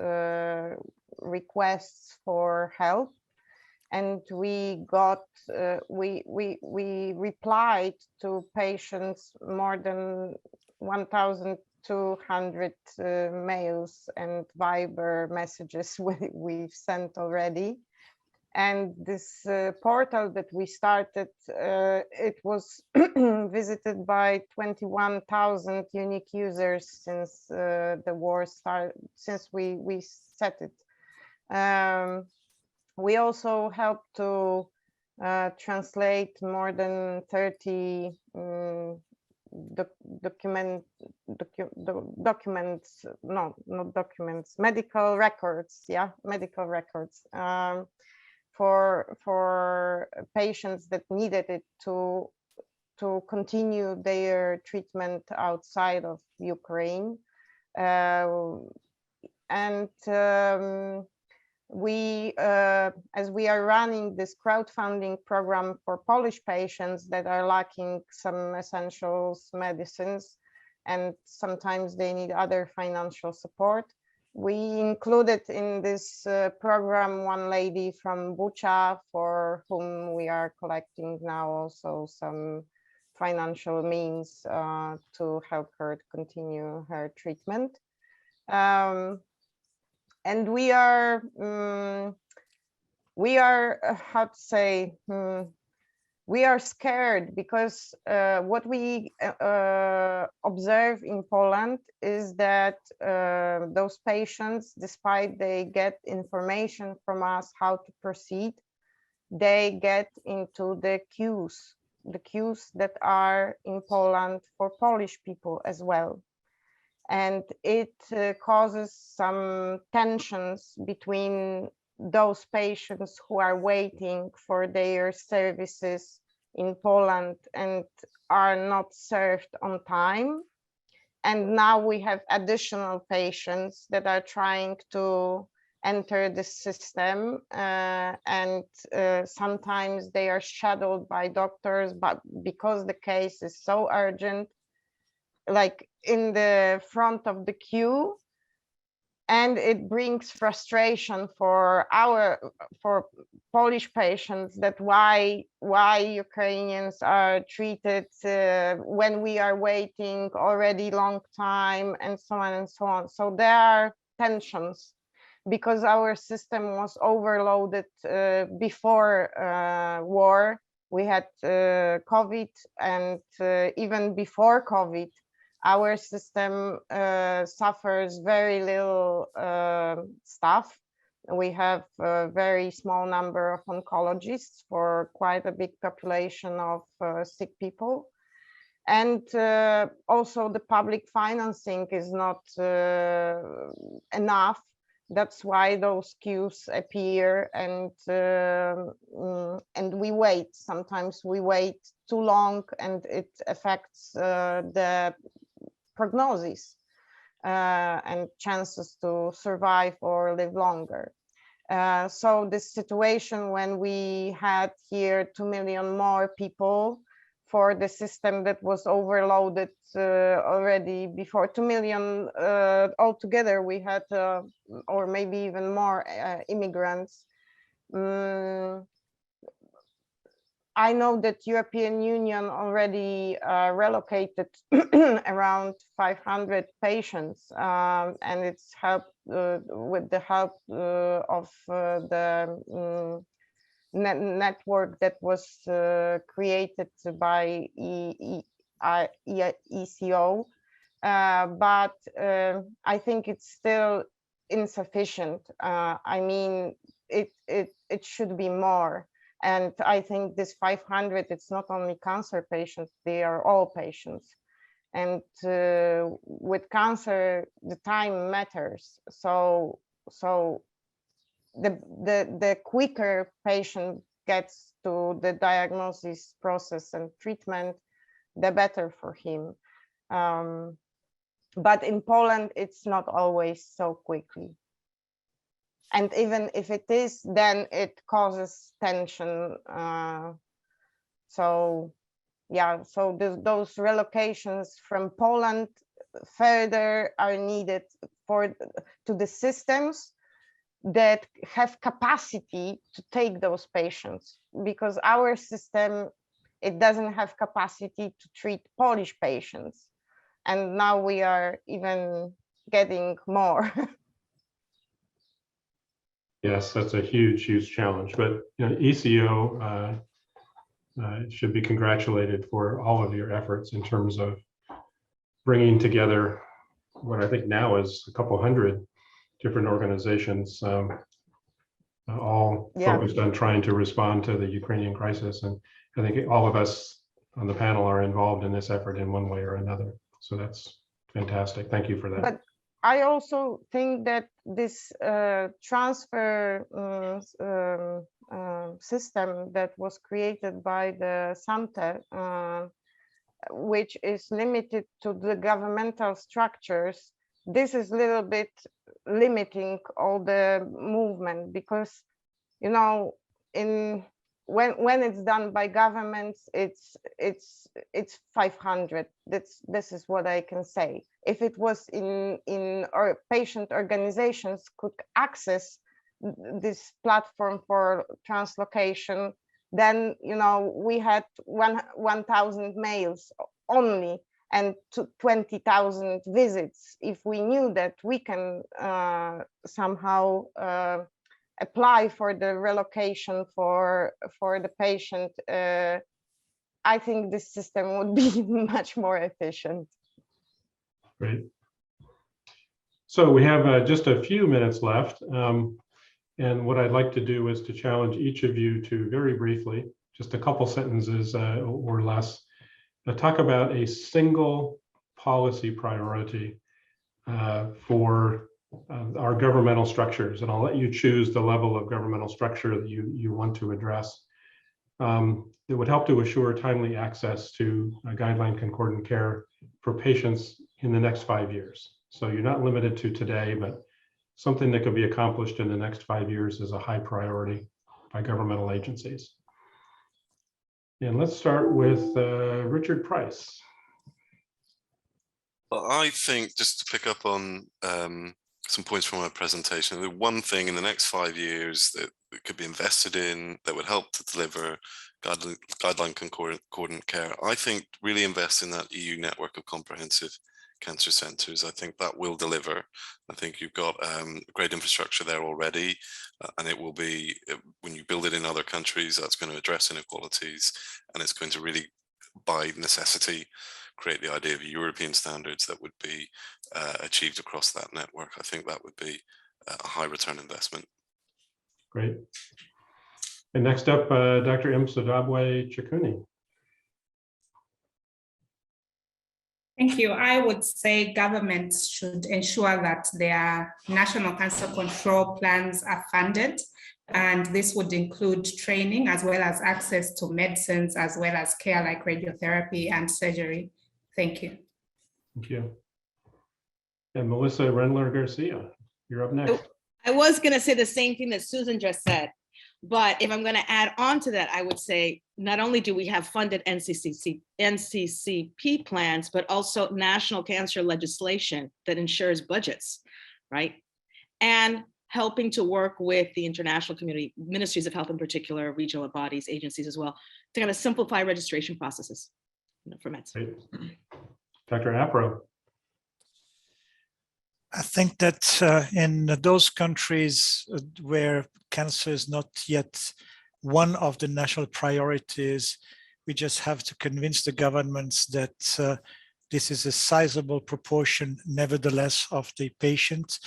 requests for help, and we got we replied to patients more than 1,200 mails and Viber messages we've sent already. And this portal that we started, it was visited by 21,000 unique users since the war started, since we set it. We also helped to translate more than 30 medical records, medical records for patients that needed it to continue their treatment outside of Ukraine. We, as we are running this crowdfunding program for Polish patients that are lacking some essentials medicines, and sometimes they need other financial support, we included in this program one lady from Bucha, for whom we are collecting now also some financial means to help her continue her treatment. And we are how to say, we are scared because what we observe in Poland is that those patients, despite they get information from us how to proceed, they get into the queues that are in Poland for Polish people as well. And it causes some tensions between those patients who are waiting for their services in Poland and are not served on time. And now we have additional patients that are trying to enter the system, and sometimes they are shadowed by doctors, but because the case is so urgent, like in the front of the queue, and it brings frustration for Polish patients that why Ukrainians are treated when we are waiting already long time, and so on and so on. So there are tensions because our system was overloaded before war. We had COVID, and even before COVID, our system suffers very little staff. We have a very small number of oncologists for quite a big population of sick people. And also the public financing is not enough. That's why those queues appear, and we wait. Sometimes we wait too long, and it affects the prognosis and chances to survive or live longer. So this situation when we had here 2 million more people for the system that was overloaded already before, 2 million altogether we had, or maybe even more immigrants. I know that European Union already relocated around 500 patients, and it's helped with the help of the network that was created by ECO, but I think it's still insufficient. I mean, it should be more. And I think this 500, it's not only cancer patients, they are all patients. And with cancer, the time matters. So the quicker patient gets to the diagnosis process and treatment, the better for him. But in Poland, it's not always so quickly. And even if it is, then it causes tension So yeah, so those relocations from Poland further are needed to the systems that have capacity to take those patients, because our system, it doesn't have capacity to treat Polish patients. And now we are even getting more. Yes, that's a huge, huge challenge. But ECO should be congratulated for all of your efforts in terms of bringing together what I think now is a couple hundred different organizations, all focused on trying to respond to the Ukrainian crisis. And I think all of us on the panel are involved in this effort in one way or another. So that's fantastic. Thank you for that. But I also think that this transfer system that was created by the SAMTE, which is limited to the governmental structures, this is a little bit limiting all the movement, because, you know, when it's done by governments, it's 500. This is what I can say. If it was in or patient organizations could access this platform for translocation, then, you know, we had 1,000 mails only and 20,000 visits. If we knew that we can somehow apply for the relocation for the patient, I think this system would be much more efficient. Great. So we have just a few minutes left. And what I'd like to do is to challenge each of you to very briefly, just a couple sentences or less, talk about a single policy priority for our governmental structures. And I'll let you choose the level of governmental structure that you want to address. It would help to assure timely access to guideline-concordant care for patients in the next 5 years. So you're not limited to today, but something that could be accomplished in the next 5 years is a high priority by governmental agencies. And let's start with Richard Price. Well, I think, just to pick up on some points from my presentation, the one thing in the next 5 years that could be invested in that would help to deliver guideline-concordant care, I think really invest in that EU network of comprehensive cancer centers. I think that will deliver. I think you've got great infrastructure there already, and it will be, when you build it in other countries, that's going to address inequalities, and it's going to really, by necessity, create the idea of European standards that would be achieved across that network. I think that would be a high return investment. Great. And next up, Dr. Msadabwe Chikuni. Thank you. I would say governments should ensure that their national cancer control plans are funded, and this would include training as well as access to medicines, as well as care like radiotherapy and surgery. Thank you. Thank you. And Melissa Rendler Garcia, you're up next. I was going to say the same thing that Susan just said, but if I'm going to add on to that, I would say not only do we have funded NCCP plans, but also national cancer legislation that ensures budgets, right? And helping to work with the international community, ministries of health in particular, regional bodies, agencies as well, to kind of simplify registration processes for meds. Great. Dr. Apro. I think that in those countries where cancer is not yet one of the national priorities, we just have to convince the governments that this is a sizable proportion, nevertheless, of the patients,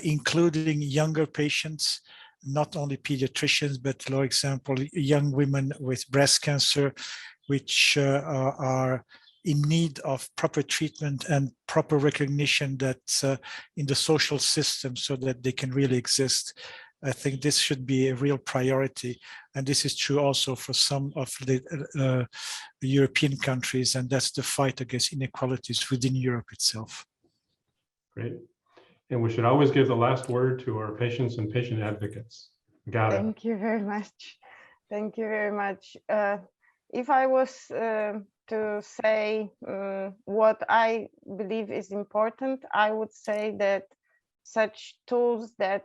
including younger patients, not only pediatricians, but, for example, young women with breast cancer, which are in need of proper treatment and proper recognition that in the social system, so that they can really exist. I think this should be a real priority. And this is true also for some of the European countries, and that's the fight against inequalities within Europe itself. Great. And we should always give the last word to our patients and patient advocates. Got it. Thank you very much. Thank you very much. if I was to say what I believe is important, I would say that such tools that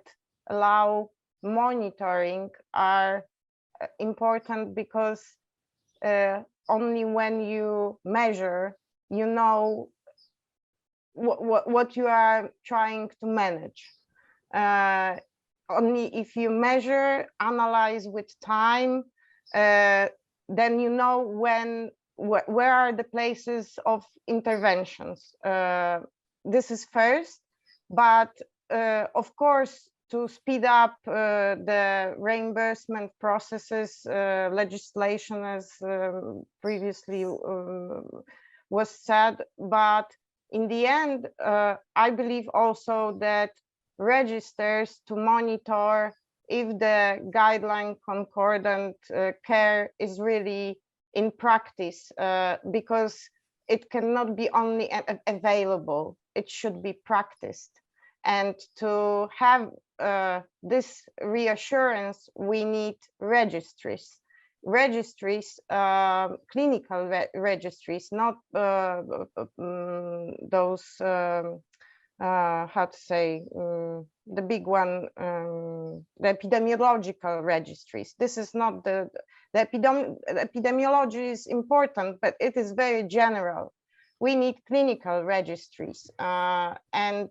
allow monitoring are important, because only when you measure, you know what you are trying to manage. Only if you measure, analyze with time, then you know where are the places of interventions. This is first, but of course, to speed up the reimbursement processes, legislation, as previously was said, but in the end, I believe also that registers to monitor if the guideline-concordant care is really in practice, because it cannot be only available, it should be practiced. And to have this reassurance, we need registries. Clinical registries, not those, how to say, the big one, the epidemiological registries. This is not the epidemiology is important, but it is very general. We need clinical registries, and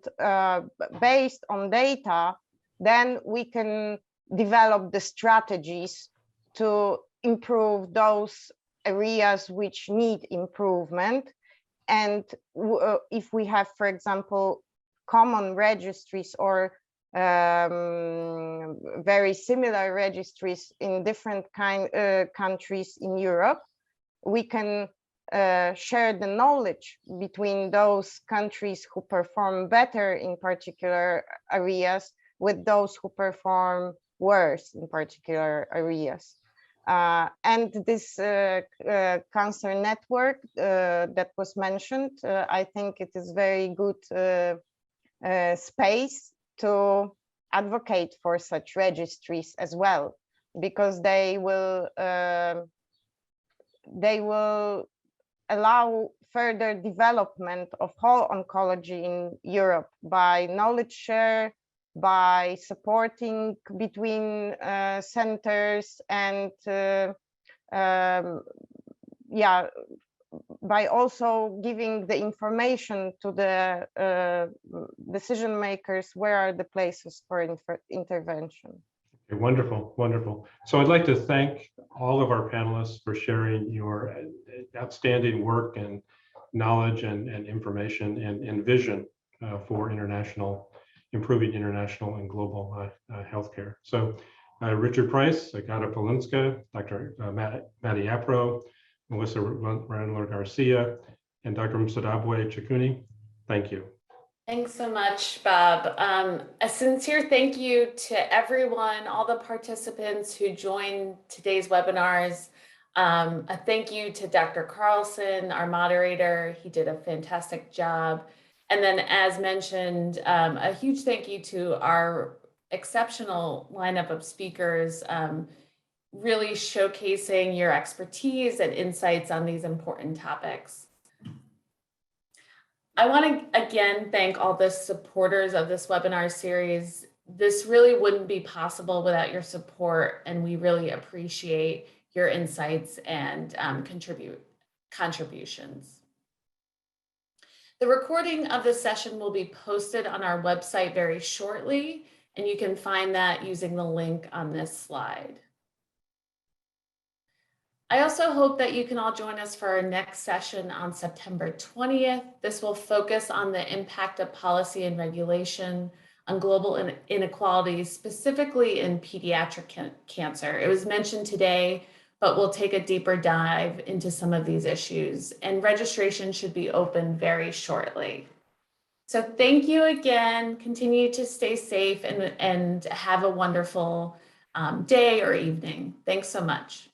based on data, then we can develop the strategies to improve those areas which need improvement. And if we have, for example, common registries or very similar registries in different countries in Europe, we can share the knowledge between those countries who perform better in particular areas with those who perform worse in particular areas. And this cancer network that was mentioned, I think it is very good space to advocate for such registries as well, because they will allow further development of whole oncology in Europe by knowledge share, by supporting between centers, and yeah, by also giving the information to the decision makers where are the places for intervention. Okay, wonderful, wonderful. So I'd like to thank all of our panelists for sharing your outstanding work and knowledge and information and vision for improving international and global healthcare. So Richard Price, Agata Polinska, Dr. Matti Apro, Melissa Rendler Garcia, and Dr. Msadabwe Chikuni, thank you. Thanks so much, Bob. A sincere thank you to everyone, all the participants who joined today's webinars. A thank you to Dr. Carlson, our moderator. He did a fantastic job. And then, as mentioned, a huge thank you to our exceptional lineup of speakers, really showcasing your expertise and insights on these important topics. I want to again thank all the supporters of this webinar series. This really wouldn't be possible without your support, and we really appreciate your insights and contributions. The recording of this session will be posted on our website very shortly, and you can find that using the link on this slide. I also hope that you can all join us for our next session on September 20th. This will focus on the impact of policy and regulation on global inequalities, specifically in pediatric cancer. It was mentioned today, but we'll take a deeper dive into some of these issues, and registration should be open very shortly. So thank you again. Continue to stay safe and have a wonderful day or evening. Thanks so much.